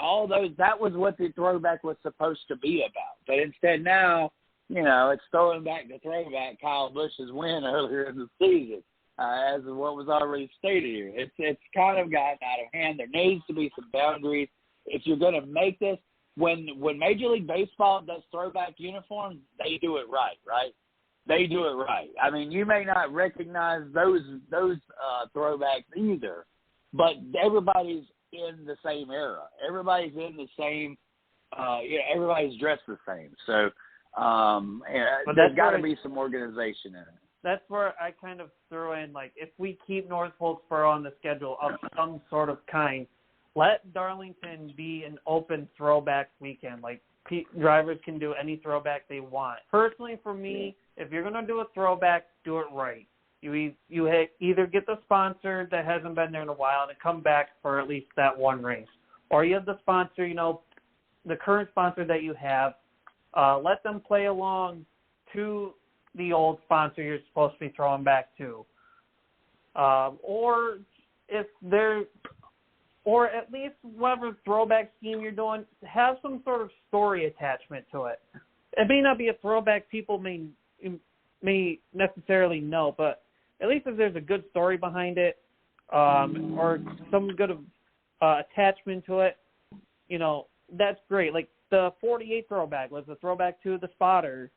all those, that was what the throwback was supposed to be about. But instead now, it's throwing back the throwback Kyle Busch's win earlier in the season, as of what was already stated here. It's kind of gotten out of hand. There needs to be some boundaries. If you're going to make this, when Major League Baseball does throwback uniforms, they do it right? They do it right. I mean, you may not recognize those throwbacks either, but everybody's in the same era. Everybody's in the same. Everybody's dressed the same. So there's got to be some organization in it. That's where I kind of threw in, like, if we keep North Wilkesboro on the schedule of some sort of kind, let Darlington be an open throwback weekend. Like, drivers can do any throwback they want. Personally, for me, if you're going to do a throwback, do it right. You either get the sponsor that hasn't been there in a while and come back for at least that one race, or you have the sponsor, the current sponsor that you have, let them play along to the old sponsor you're supposed to be throwing back to. Or at least whatever throwback scheme you're doing, have some sort of story attachment to it. It may not be a throwback people may necessarily know, but at least if there's a good story behind it, or some good attachment to it, that's great. Like the 48 throwback was a throwback to the spotter.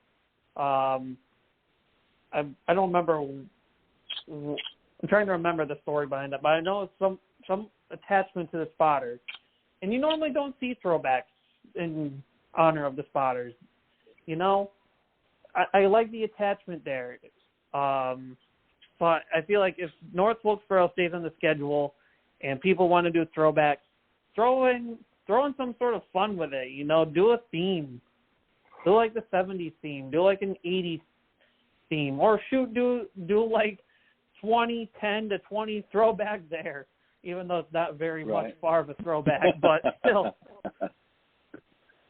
I don't remember. I'm trying to remember the story behind it, but I know it's some attachment to the spotters. And you normally don't see throwbacks in honor of the spotters. I like the attachment there. But I feel like if North Wilkesboro stays on the schedule and people want to do throwbacks, throw in some sort of fun with it. Do a theme. Do like the 70s theme. Do like an 80s theme. Or do like 20, 10 to 20 throwback there, even though it's not very much far of a throwback, but still.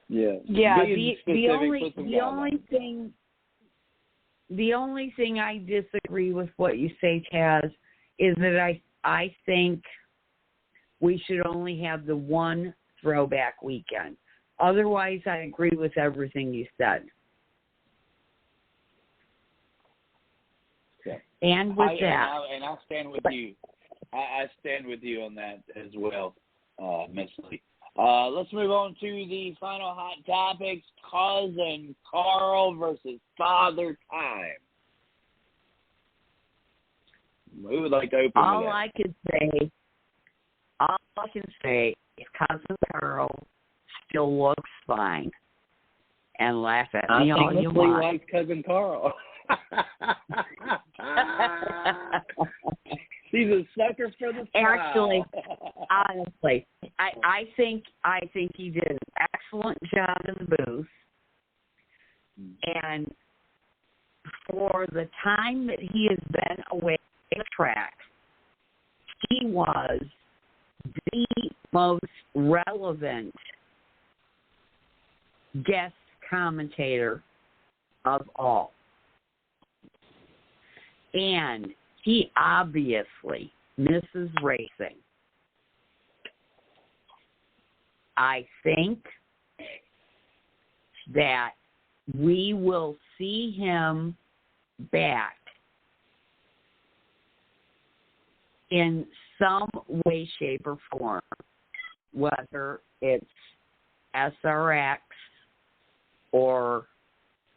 Yeah. Yeah. The only thing I disagree with what you say, Taz, is that I think we should only have the one throwback weekend. Otherwise, I agree with everything you said. Yeah. And with that, I stand with you. I stand with you on that as well, Miss Lee. Let's move on to the final hot topics: cousin Carl versus Father Time. We would like to open all with that. I can say is cousin Carl still looks fine, and laugh at me all you want. I like cousin Carl. She's a sucker for the style. Actually, honestly, I think he did an excellent job in the booth, and for the time that he has been away from the track, he was the most relevant guest commentator of all. And he obviously misses racing. I think that we will see him back in some way, shape, or form, whether it's SRX or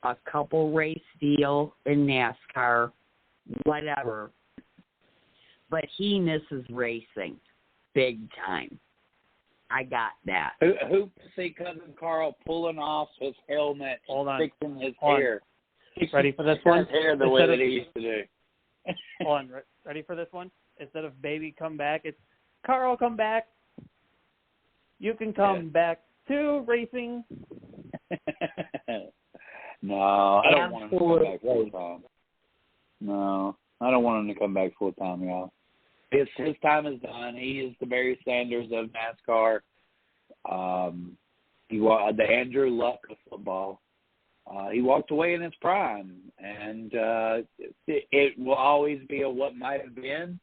a couple race deal in NASCAR, whatever. But he misses racing big time. I got that. Who see cousin Carl pulling off his helmet and fixing his hair? Ready for this one? His hair the way that he used to do. Hold on. Ready for this one? Instead of baby come back, it's Carl come back. You can come back to racing. No, I don't want him to come back full time. No, I don't want him to come back full time, y'all. His time is done. He is the Barry Sanders of NASCAR. He was the Andrew Luck of football. He walked away in his prime, and it will always be a what might have been.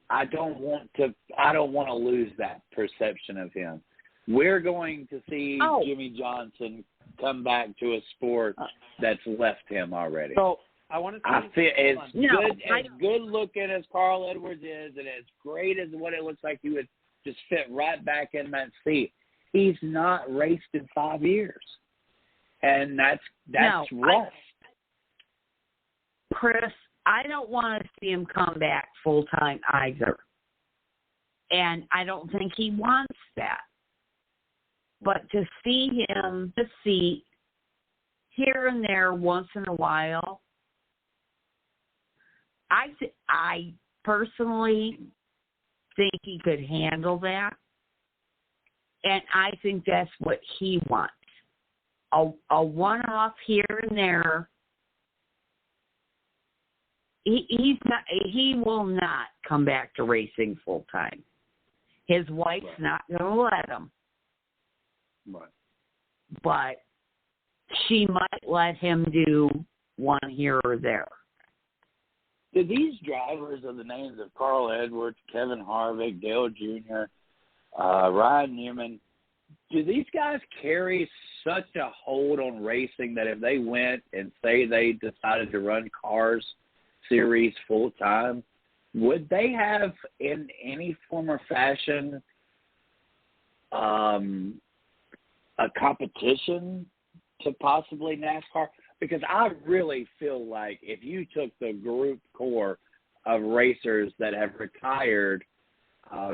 I don't want to lose that perception of him. We're going to see Jimmy Johnson come back to a sport that's left him already. So I want to. I feel as good looking as Carl Edwards is, and as great as what it looks like he would just fit right back in that seat. He's not raced in 5 years, and that's rust. Chris, I don't want to see him come back full time either, and I don't think he wants that. But to see him the seat here and there once in a while, I personally think he could handle that, and I think that's what he wants. A one-off here and there. He will not come back to racing full time. His wife's not going to let him. Right. But she might let him do one here or there. Do these drivers of the names of Carl Edwards, Kevin Harvick, Dale Jr., Ryan Newman, do these guys carry such a hold on racing that if they went and say they decided to run Cars Series full time, would they have in any form or fashion a competition to possibly NASCAR? Because I really feel like if you took the group core of racers that have retired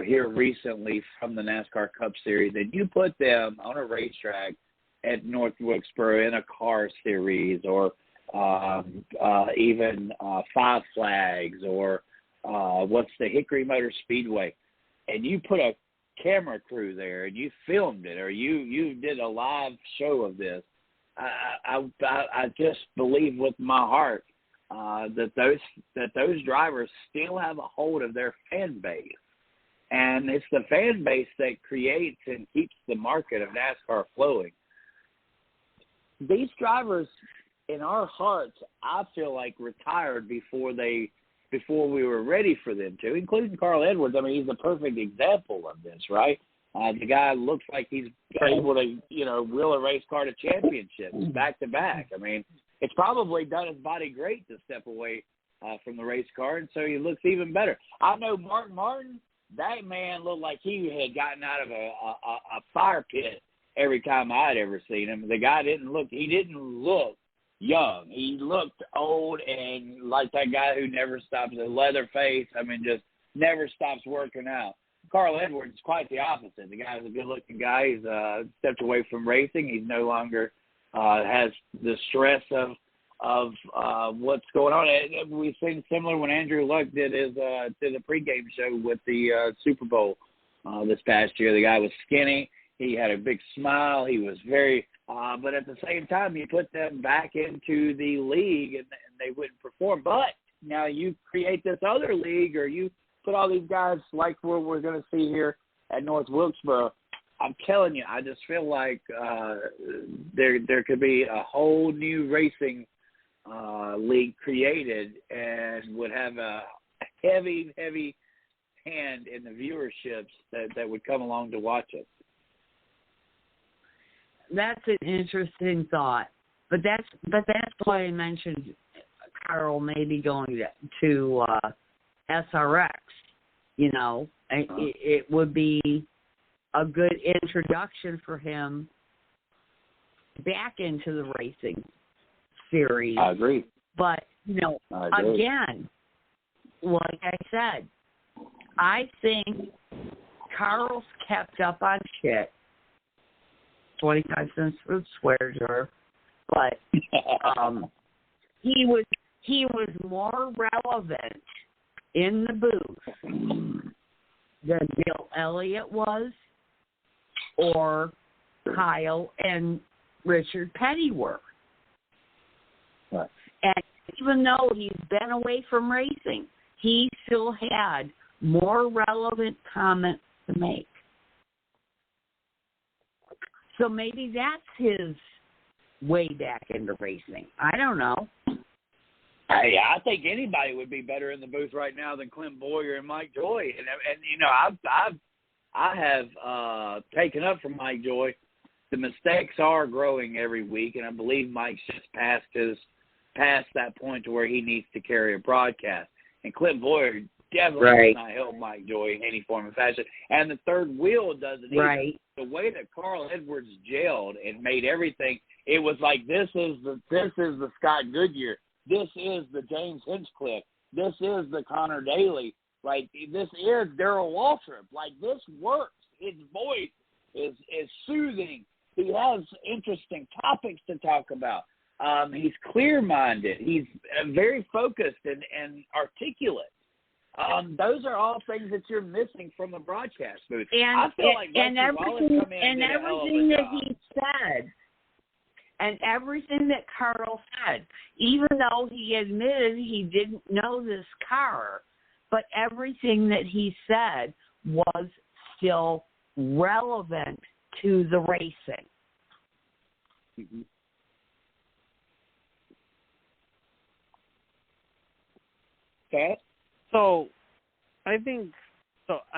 here recently from the NASCAR Cup Series and you put them on a racetrack at North Wilkesboro in a car series or even Five Flags or what's the Hickory Motor Speedway, and you put a camera crew there and you filmed it or you did a live show of this, I just believe with my heart that those drivers still have a hold of their fan base, and it's the fan base that creates and keeps the market of NASCAR flowing. These drivers, in our hearts, I feel like retired before we were ready for them to, including Carl Edwards. I mean, he's a perfect example of this, right? The guy looks like he's able to, wheel a race car to championships back to back. I mean, it's probably done his body great to step away from the race car, and so he looks even better. I know Martin, that man looked like he had gotten out of a fire pit every time I'd ever seen him. The guy didn't look young. He looked old and like that guy who never stops, a leather face. I mean, just never stops working out. Carl Edwards is quite the opposite. The guy's a good-looking guy. He's stepped away from racing. He's no longer has the stress of what's going on. We've seen similar when Andrew Luck did the pregame show with the Super Bowl this past year. The guy was skinny. He had a big smile. He was very but at the same time, you put them back into the league and they wouldn't perform. But now you create this other league, or you put all these guys like we're going to see here at North Wilkesboro. I'm telling you, I just feel like there could be a whole new racing league created and would have a heavy hand in the viewerships that would come along to watch it. That's an interesting thought, but that's why I mentioned Carl maybe going to SRX. It would be a good introduction for him back into the racing series. I agree. But again, like I said, I think Carl's kept up on shit. 25 cents for the swear jar, but he was more relevant in the booth than Bill Elliott was, or Kyle and Richard Petty were. Right. And even though he's been away from racing, he still had more relevant comments to make. So maybe that's his way back into racing. I don't know. Hey, I think anybody would be better in the booth right now than Clint Boyer and Mike Joy. And you know, I have taken up from Mike Joy. The mistakes are growing every week, and I believe Mike's just past that point to where he needs to carry a broadcast. And Clint Boyer definitely does not help Mike Joy in any form or fashion. And the third wheel doesn't either. Right. The way that Carl Edwards gelled and made everything, it was like this is the Scott Goodyear. This is the James Hinchcliffe. This is the Connor Daly. Like, this is Darrell Waltrip. Like, this works. His voice is soothing. He has interesting topics to talk about. He's clear-minded. He's very focused and articulate. Those are all things that you're missing from the broadcast booth. And, I feel like everything that he said. And everything that Carl said, even though he admitted he didn't know this car, but everything that he said was still relevant to the racing. Mm-hmm. Okay. So I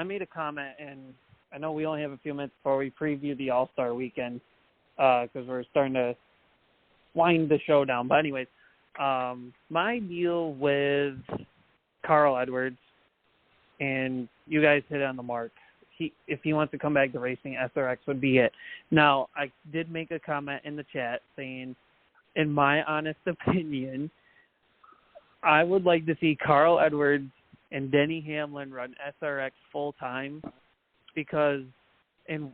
made a comment, and I know we only have a few minutes before we preview the All-Star weekend because we're starting to wind the show down. But anyways, my deal with Carl Edwards, and you guys hit it on the mark. If he wants to come back to racing, SRX would be it. Now, I did make a comment in the chat saying, in my honest opinion, I would like to see Carl Edwards and Denny Hamlin run SRX full time, because and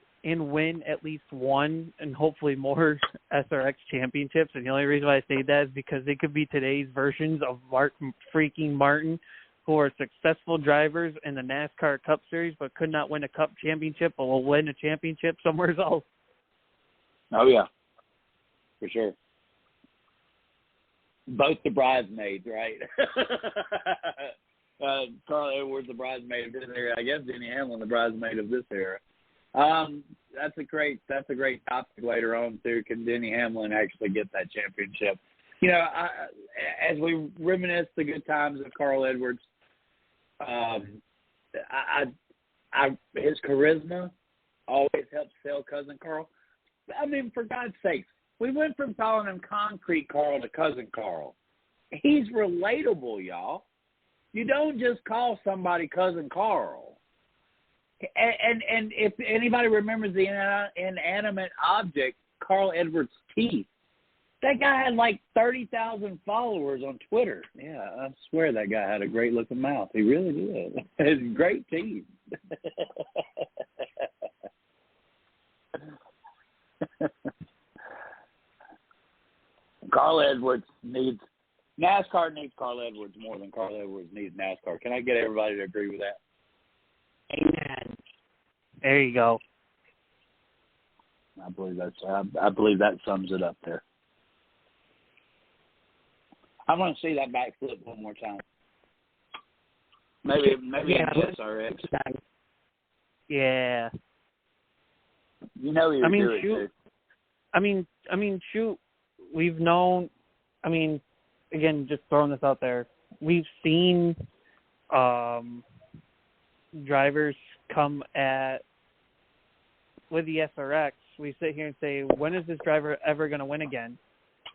win at least one and hopefully more SRX championships. And the only reason why I say that is because they could be today's versions of freaking Martin, who are successful drivers in the NASCAR Cup Series but could not win a Cup championship, but will win a championship somewhere else. Oh, yeah, for sure. Both the bridesmaids, right? Carl Edwards, the bridesmaid of this era. I guess Denny Hamlin, the bridesmaid of this era. That's a great topic later on too. Can Denny Hamlin actually get that championship? You know, as we reminisce the good times of Carl Edwards, his charisma always helps sell Cousin Carl. I mean, for God's sake, we went from calling him Concrete Carl to Cousin Carl. He's relatable, y'all. You don't just call somebody Cousin Carl. And if anybody remembers the inanimate object, Carl Edwards' teeth, that guy had like 30,000 followers on Twitter. Yeah, I swear that guy had a great-looking mouth. He really did. His great teeth. NASCAR needs Carl Edwards more than Carl Edwards needs NASCAR. Can I get everybody to agree with that? Amen. There you go. I believe that sums it up there. I want to see that backflip one more time. Maybe Yeah, in SRX. Yeah. You know he would do it too. I mean, shoot. We've known. I mean, again, just throwing this out there. We've seen drivers come with the SRX. We sit here and say, when is this driver ever going to win again?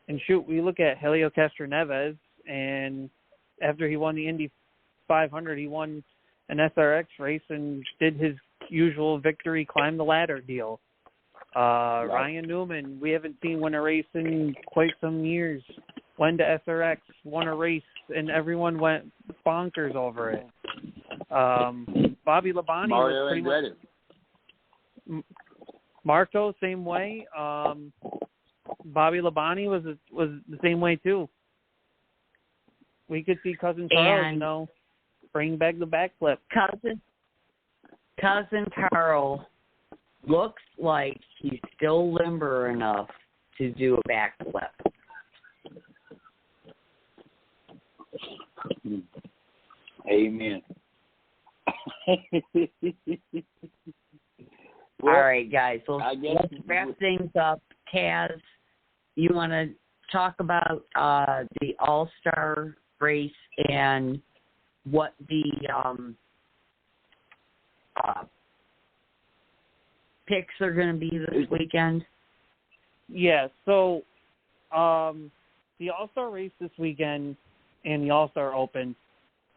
And shoot, we look at Helio Castroneves, and after he won the Indy 500, he won an SRX race and did his usual victory, climb the ladder deal. Ryan Newman, we haven't seen win a race in quite some years. Went to SRX, won a race, and everyone went bonkers over it. Bobby Labonte was pretty much... Marco, same way. Bobby Labonte was the same way too. We could see Cousin Carl, bring back the backflip. Cousin Carl looks like he's still limber enough to do a backflip. Amen. All right, guys. Well, let's wrap things up. Kaz, you want to talk about the All-Star race and what the picks are going to be this weekend? Yeah, so the All-Star race this weekend and the All-Star Open,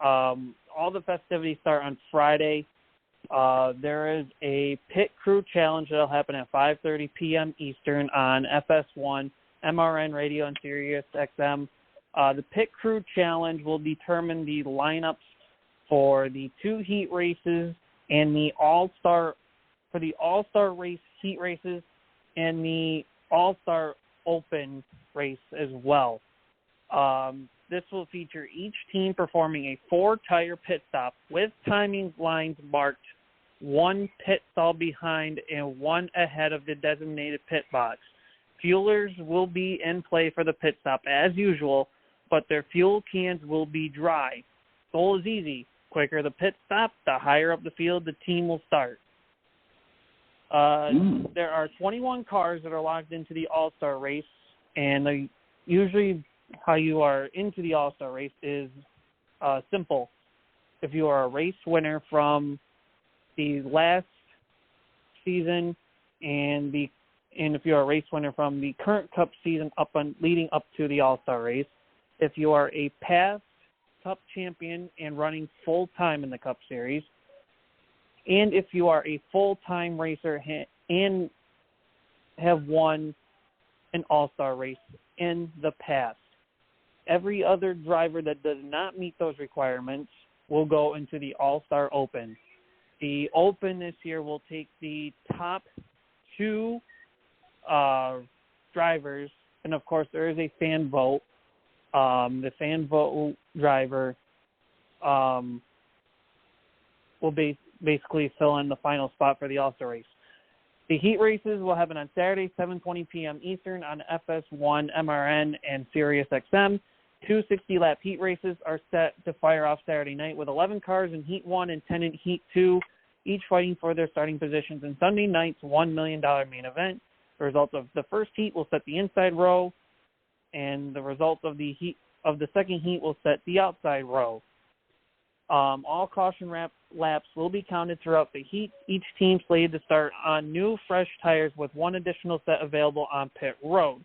all the festivities start on Friday. There is a pit crew challenge that will happen at 5:30 p.m. Eastern on FS1, MRN Radio, and Sirius XM. The pit crew challenge will determine the lineups for the 2 heat races and the All-Star race heat races and the All-Star Open race as well. This will feature each team performing a 4-tire pit stop with timing lines marked 1 pit stall behind and 1 ahead of the designated pit box. Fuelers will be in play for the pit stop as usual, but their fuel cans will be dry. Goal is easy. Quicker the pit stop, the higher up the field the team will start. There are 21 cars that are locked into the All-Star race, and usually how you are into the All-Star race is simple. If you are a race winner from the last season and if you are a race winner from the current Cup season leading up to the All-Star race, if you are a past Cup champion and running full-time in the Cup Series, and if you are a full-time racer and have won an All-Star race in the past. Every other driver that does not meet those requirements will go into the All-Star Open. The Open this year will take the top 2 drivers, and of course there is a fan vote. The fan vote driver will basically fill in the final spot for the All-Star race. The heat races will happen on Saturday, 7:20 p.m. Eastern on FS1, MRN, and Sirius XM. 2 60-lap heat races are set to fire off Saturday night with 11 cars in Heat 1 and 10 in Heat 2, each fighting for their starting positions in Sunday night's $1 million main event. The results of the first heat will set the inside row, and the results of the second heat will set the outside row. All caution laps will be counted throughout the heat. Each team slated to start on new, fresh tires with 1 additional set available on pit road.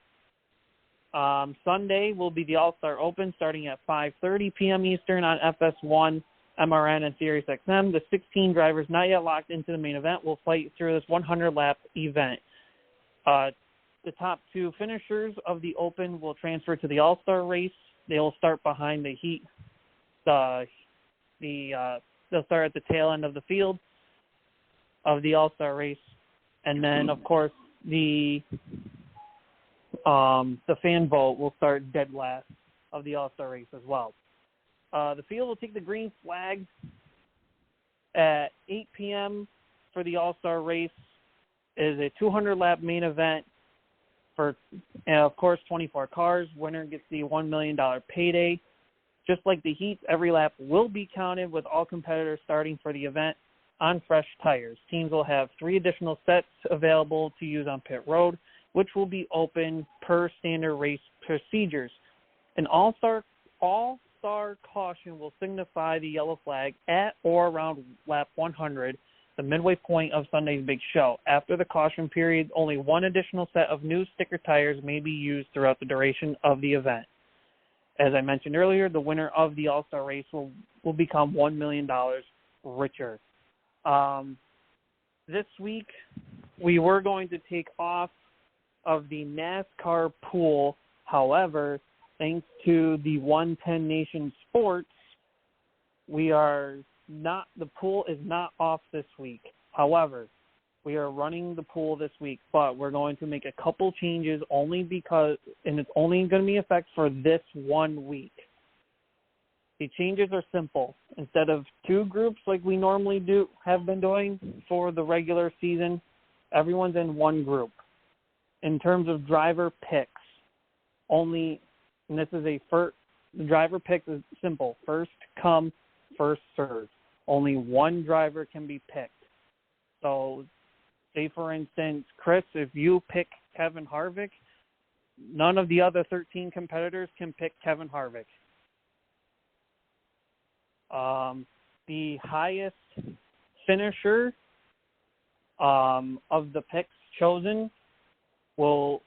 Sunday will be the All-Star Open starting at 5:30 p.m. Eastern on FS1, MRN, and Sirius XM. The 16 drivers not yet locked into the main event will fight through this 100-lap event. The top 2 finishers of the Open will transfer to the All-Star race. They will start behind the heat. They'll start at the tail end of the field of the All-Star race, and then of course the fan vote will start dead last of the All-Star race as well. The field will take the green flag at 8 p.m. for the All-Star race. It is a 200-lap main event for, of course, 24 cars. Winner gets the $1 million payday. Just like the heats, every lap will be counted with all competitors starting for the event on fresh tires. Teams will have 3 additional sets available to use on pit road, which will be open per standard race procedures. An all-star caution will signify the yellow flag at or around lap 100, the midway point of Sunday's big show. After the caution period, only 1 additional set of new sticker tires may be used throughout the duration of the event. As I mentioned earlier, the winner of the All-Star race will become $1 million richer. This week, we were going to take off of the NASCAR pool. However, thanks to the 110 Nation Sports, the pool is not off this week. However, we are running the pool this week, but we're going to make a couple changes and it's only going to be in effect for this 1 week. The changes are simple. Instead of 2 groups like we normally have been doing for the regular season, everyone's in 1 group. In terms of driver picks, the driver picks is simple. First come, first serve. Only 1 driver can be picked. So, say for instance, Chris, if you pick Kevin Harvick, none of the other 13 competitors can pick Kevin Harvick. The highest finisher of the picks chosen will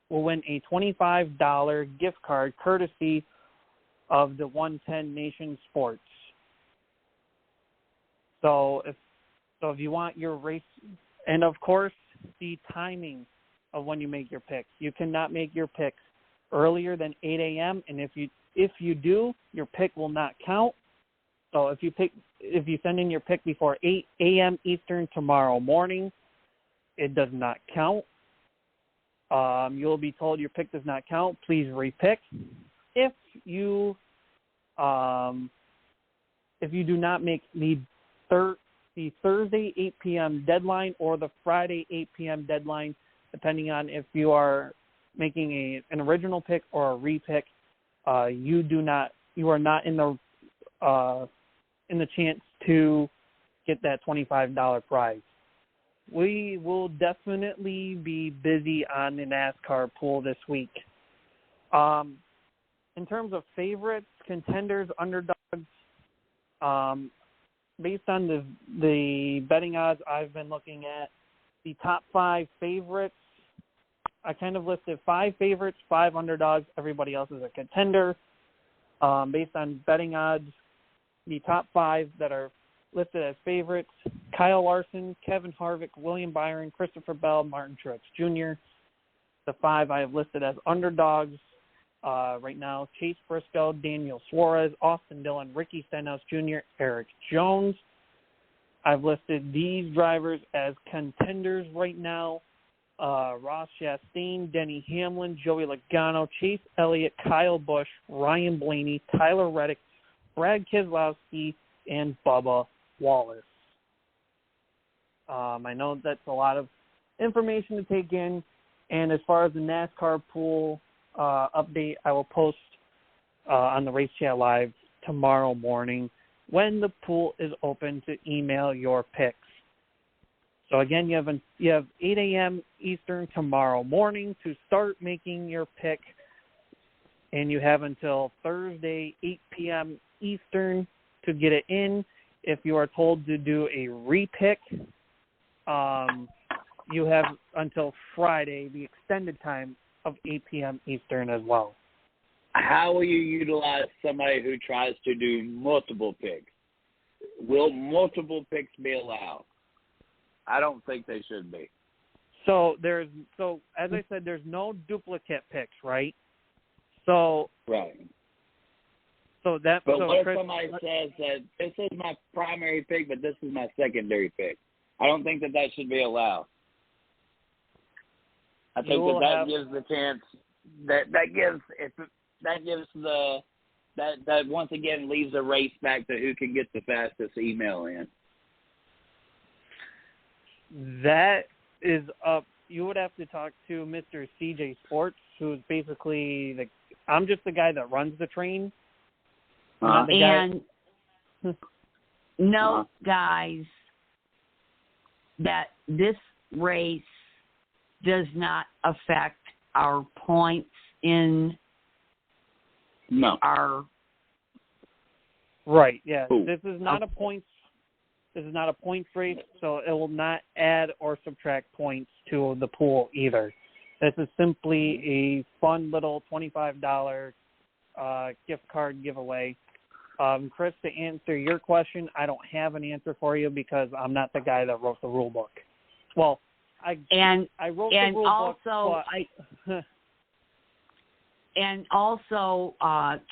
win a $25 gift card courtesy of the 110 Nation Sports. So if you want your race, and of course the timing of when you make your picks. You cannot make your picks earlier than 8 a.m. and if you do, your pick will not count. So if you send in your pick before 8 a.m. Eastern tomorrow morning, it does not count. You'll be told your pick does not count. Please repick. If you do not make the Thursday 8 p.m. deadline or the Friday 8 p.m. deadline, depending on if you are making an original pick or a repick, you are not in the chance to get that $25 prize. We will definitely be busy on the NASCAR pool this week. In terms of favorites, contenders, underdogs, based on the betting odds I've been looking at, the top 5 favorites, I kind of listed 5 favorites, 5 underdogs. Everybody else is a contender. Based on betting odds, the top 5 that are listed as favorites: Kyle Larson, Kevin Harvick, William Byron, Christopher Bell, Martin Truex Jr. The 5 I have listed as underdogs right now: Chase Briscoe, Daniel Suarez, Austin Dillon, Ricky Stenhouse Jr., Eric Jones. I've listed these drivers as contenders right now: Ross Chastain, Denny Hamlin, Joey Logano, Chase Elliott, Kyle Busch, Ryan Blaney, Tyler Reddick, Brad Keselowski, and Bubba Wallace. I know that's a lot of information to take in, and as far as the NASCAR pool update, I will post on the Race Chat Live tomorrow morning when the pool is open to email your picks. So again, you have 8 a.m. Eastern tomorrow morning to start making your pick, and you have until Thursday 8 p.m. Eastern to get it in. If you are told to do a repick, you have until Friday, the extended time of 8 p.m. Eastern as well. How will you utilize somebody who tries to do multiple picks? Will multiple picks be allowed? I don't think they should be. So as I said, there's no duplicate picks, right? So right. But what if somebody says that this is my primary pick, but this is my secondary pick? I don't think that should be allowed. I think that gives the chance that once again leaves a race back to who can get the fastest email in. That is up. You would have to talk to Mr. CJ Sports, who's basically I'm just the guy that runs the train. Note, guys, that this race does not affect our points in our... Right, yeah. Ooh. This is not a points race, so it will not add or subtract points to the pool either. This is simply a fun little $25 gift card giveaway. Chris, to answer your question, I don't have an answer for you because I'm not the guy that wrote the rule book. Well, I wrote the rule book. And also,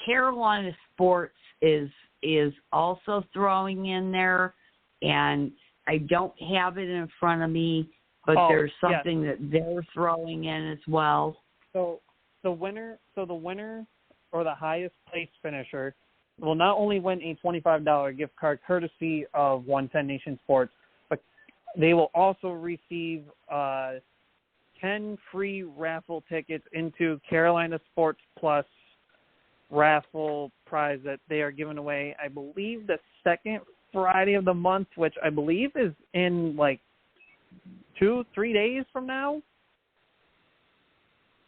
Carolina Sports is also throwing in there, and I don't have it in front of me, but there's something that they're throwing in as well. So the winner or the highest place finisher will not only win a $25 gift card courtesy of 110 Nation Sports, but they will also receive 10 free raffle tickets into Carolina Sports Plus raffle prize that they are giving away, I believe, the second Friday of the month, which I believe is in 2-3 days from now.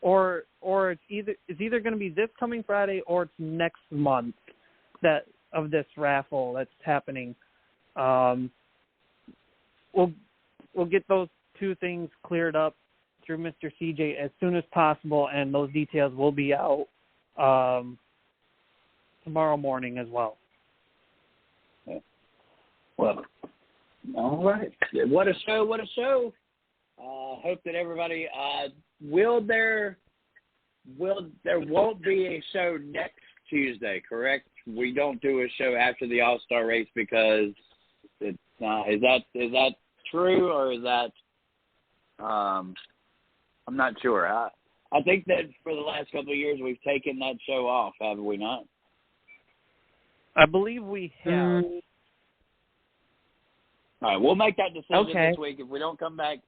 Or it's either going to be this coming Friday or it's next month. That of this raffle that's happening. We'll get those two things cleared up through Mr. CJ as soon as possible, and those details will be out tomorrow morning as well. Well, all right. What a show, what a show. Hope that everybody there won't be a show next Tuesday, correct? We don't do a show after the All-Star race because it's is that true, or is that I'm not sure. I think that for the last couple of years we've taken that show off, have we not? I believe we have. All right, we'll make that decision Okay. this week. If we don't come back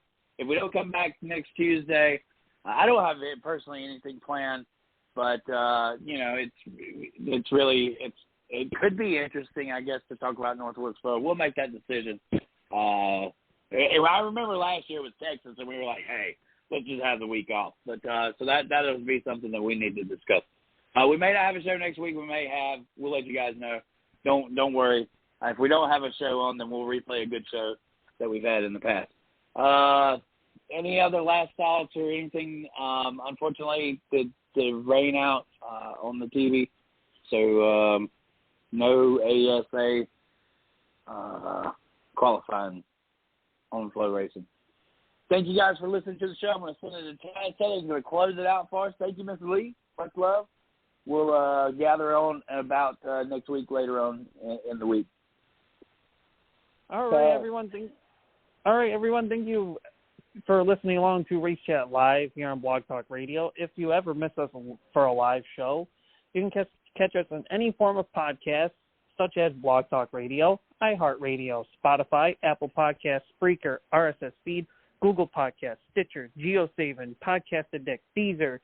next Tuesday, I don't have personally anything planned, but it could be interesting, I guess, to talk about North Wilkesboro. We'll make that decision. I remember last year with Texas, and we were like, hey, let's just have the week off. But so that'll be something that we need to discuss. We may not have a show next week. We'll let you guys know. Don't worry. If we don't have a show on, then we'll replay a good show that we've had in the past. Any other last thoughts or anything? Unfortunately, the rain out on the TV, so no ASA qualifying on flow racing. Thank you guys for listening to the show. I'm going to send it to Chad. He's going to close it out for us. Thank you, Mr. Lee. Much love. We'll gather on about next week later on in the week. All right, everyone. Thank you for listening along to Race Chat Live here on Blog Talk Radio. If you ever miss us for a live show, you can catch us on any form of podcast, such as Blog Talk Radio, iHeartRadio, Spotify, Apple Podcasts, Spreaker, RSS Feed, Google Podcasts, Stitcher, GeoSavin, Podcast Addict, Deezer,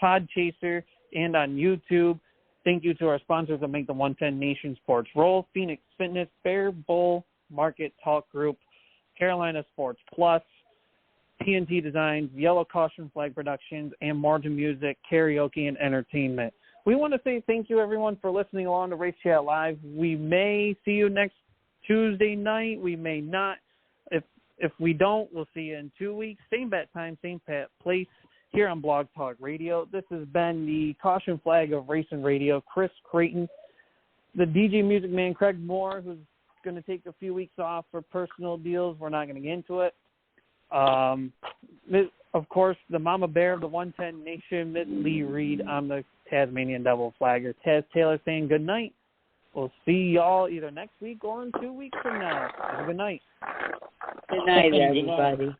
Podchaser, and on YouTube. Thank you to our sponsors that make the 110 Nation Sports roll: Phoenix Fitness, Bear Bull Market Talk Group, Carolina Sports Plus, TNT Designs, Yellow Caution Flag Productions, and Margin Music, Karaoke, and Entertainment. We want to say thank you, everyone, for listening along to Race Chat Live. We may see you next Tuesday night. We may not. If we don't, we'll see you in 2 weeks. Same bat time, same place here on Blog Talk Radio. This has been the Caution Flag of Racing Radio, Chris Creighton, the DJ Music Man, Craig Moore, who's going to take a few weeks off for personal deals. We're not going to get into it. Of course, the Mama Bear of the 110 Nation, Miss Lee Reed. I'm the Tasmanian Devil Flagger, Taz Taylor, saying good night. We'll see y'all either next week or in 2 weeks from now. Have a good night. Good night, everybody.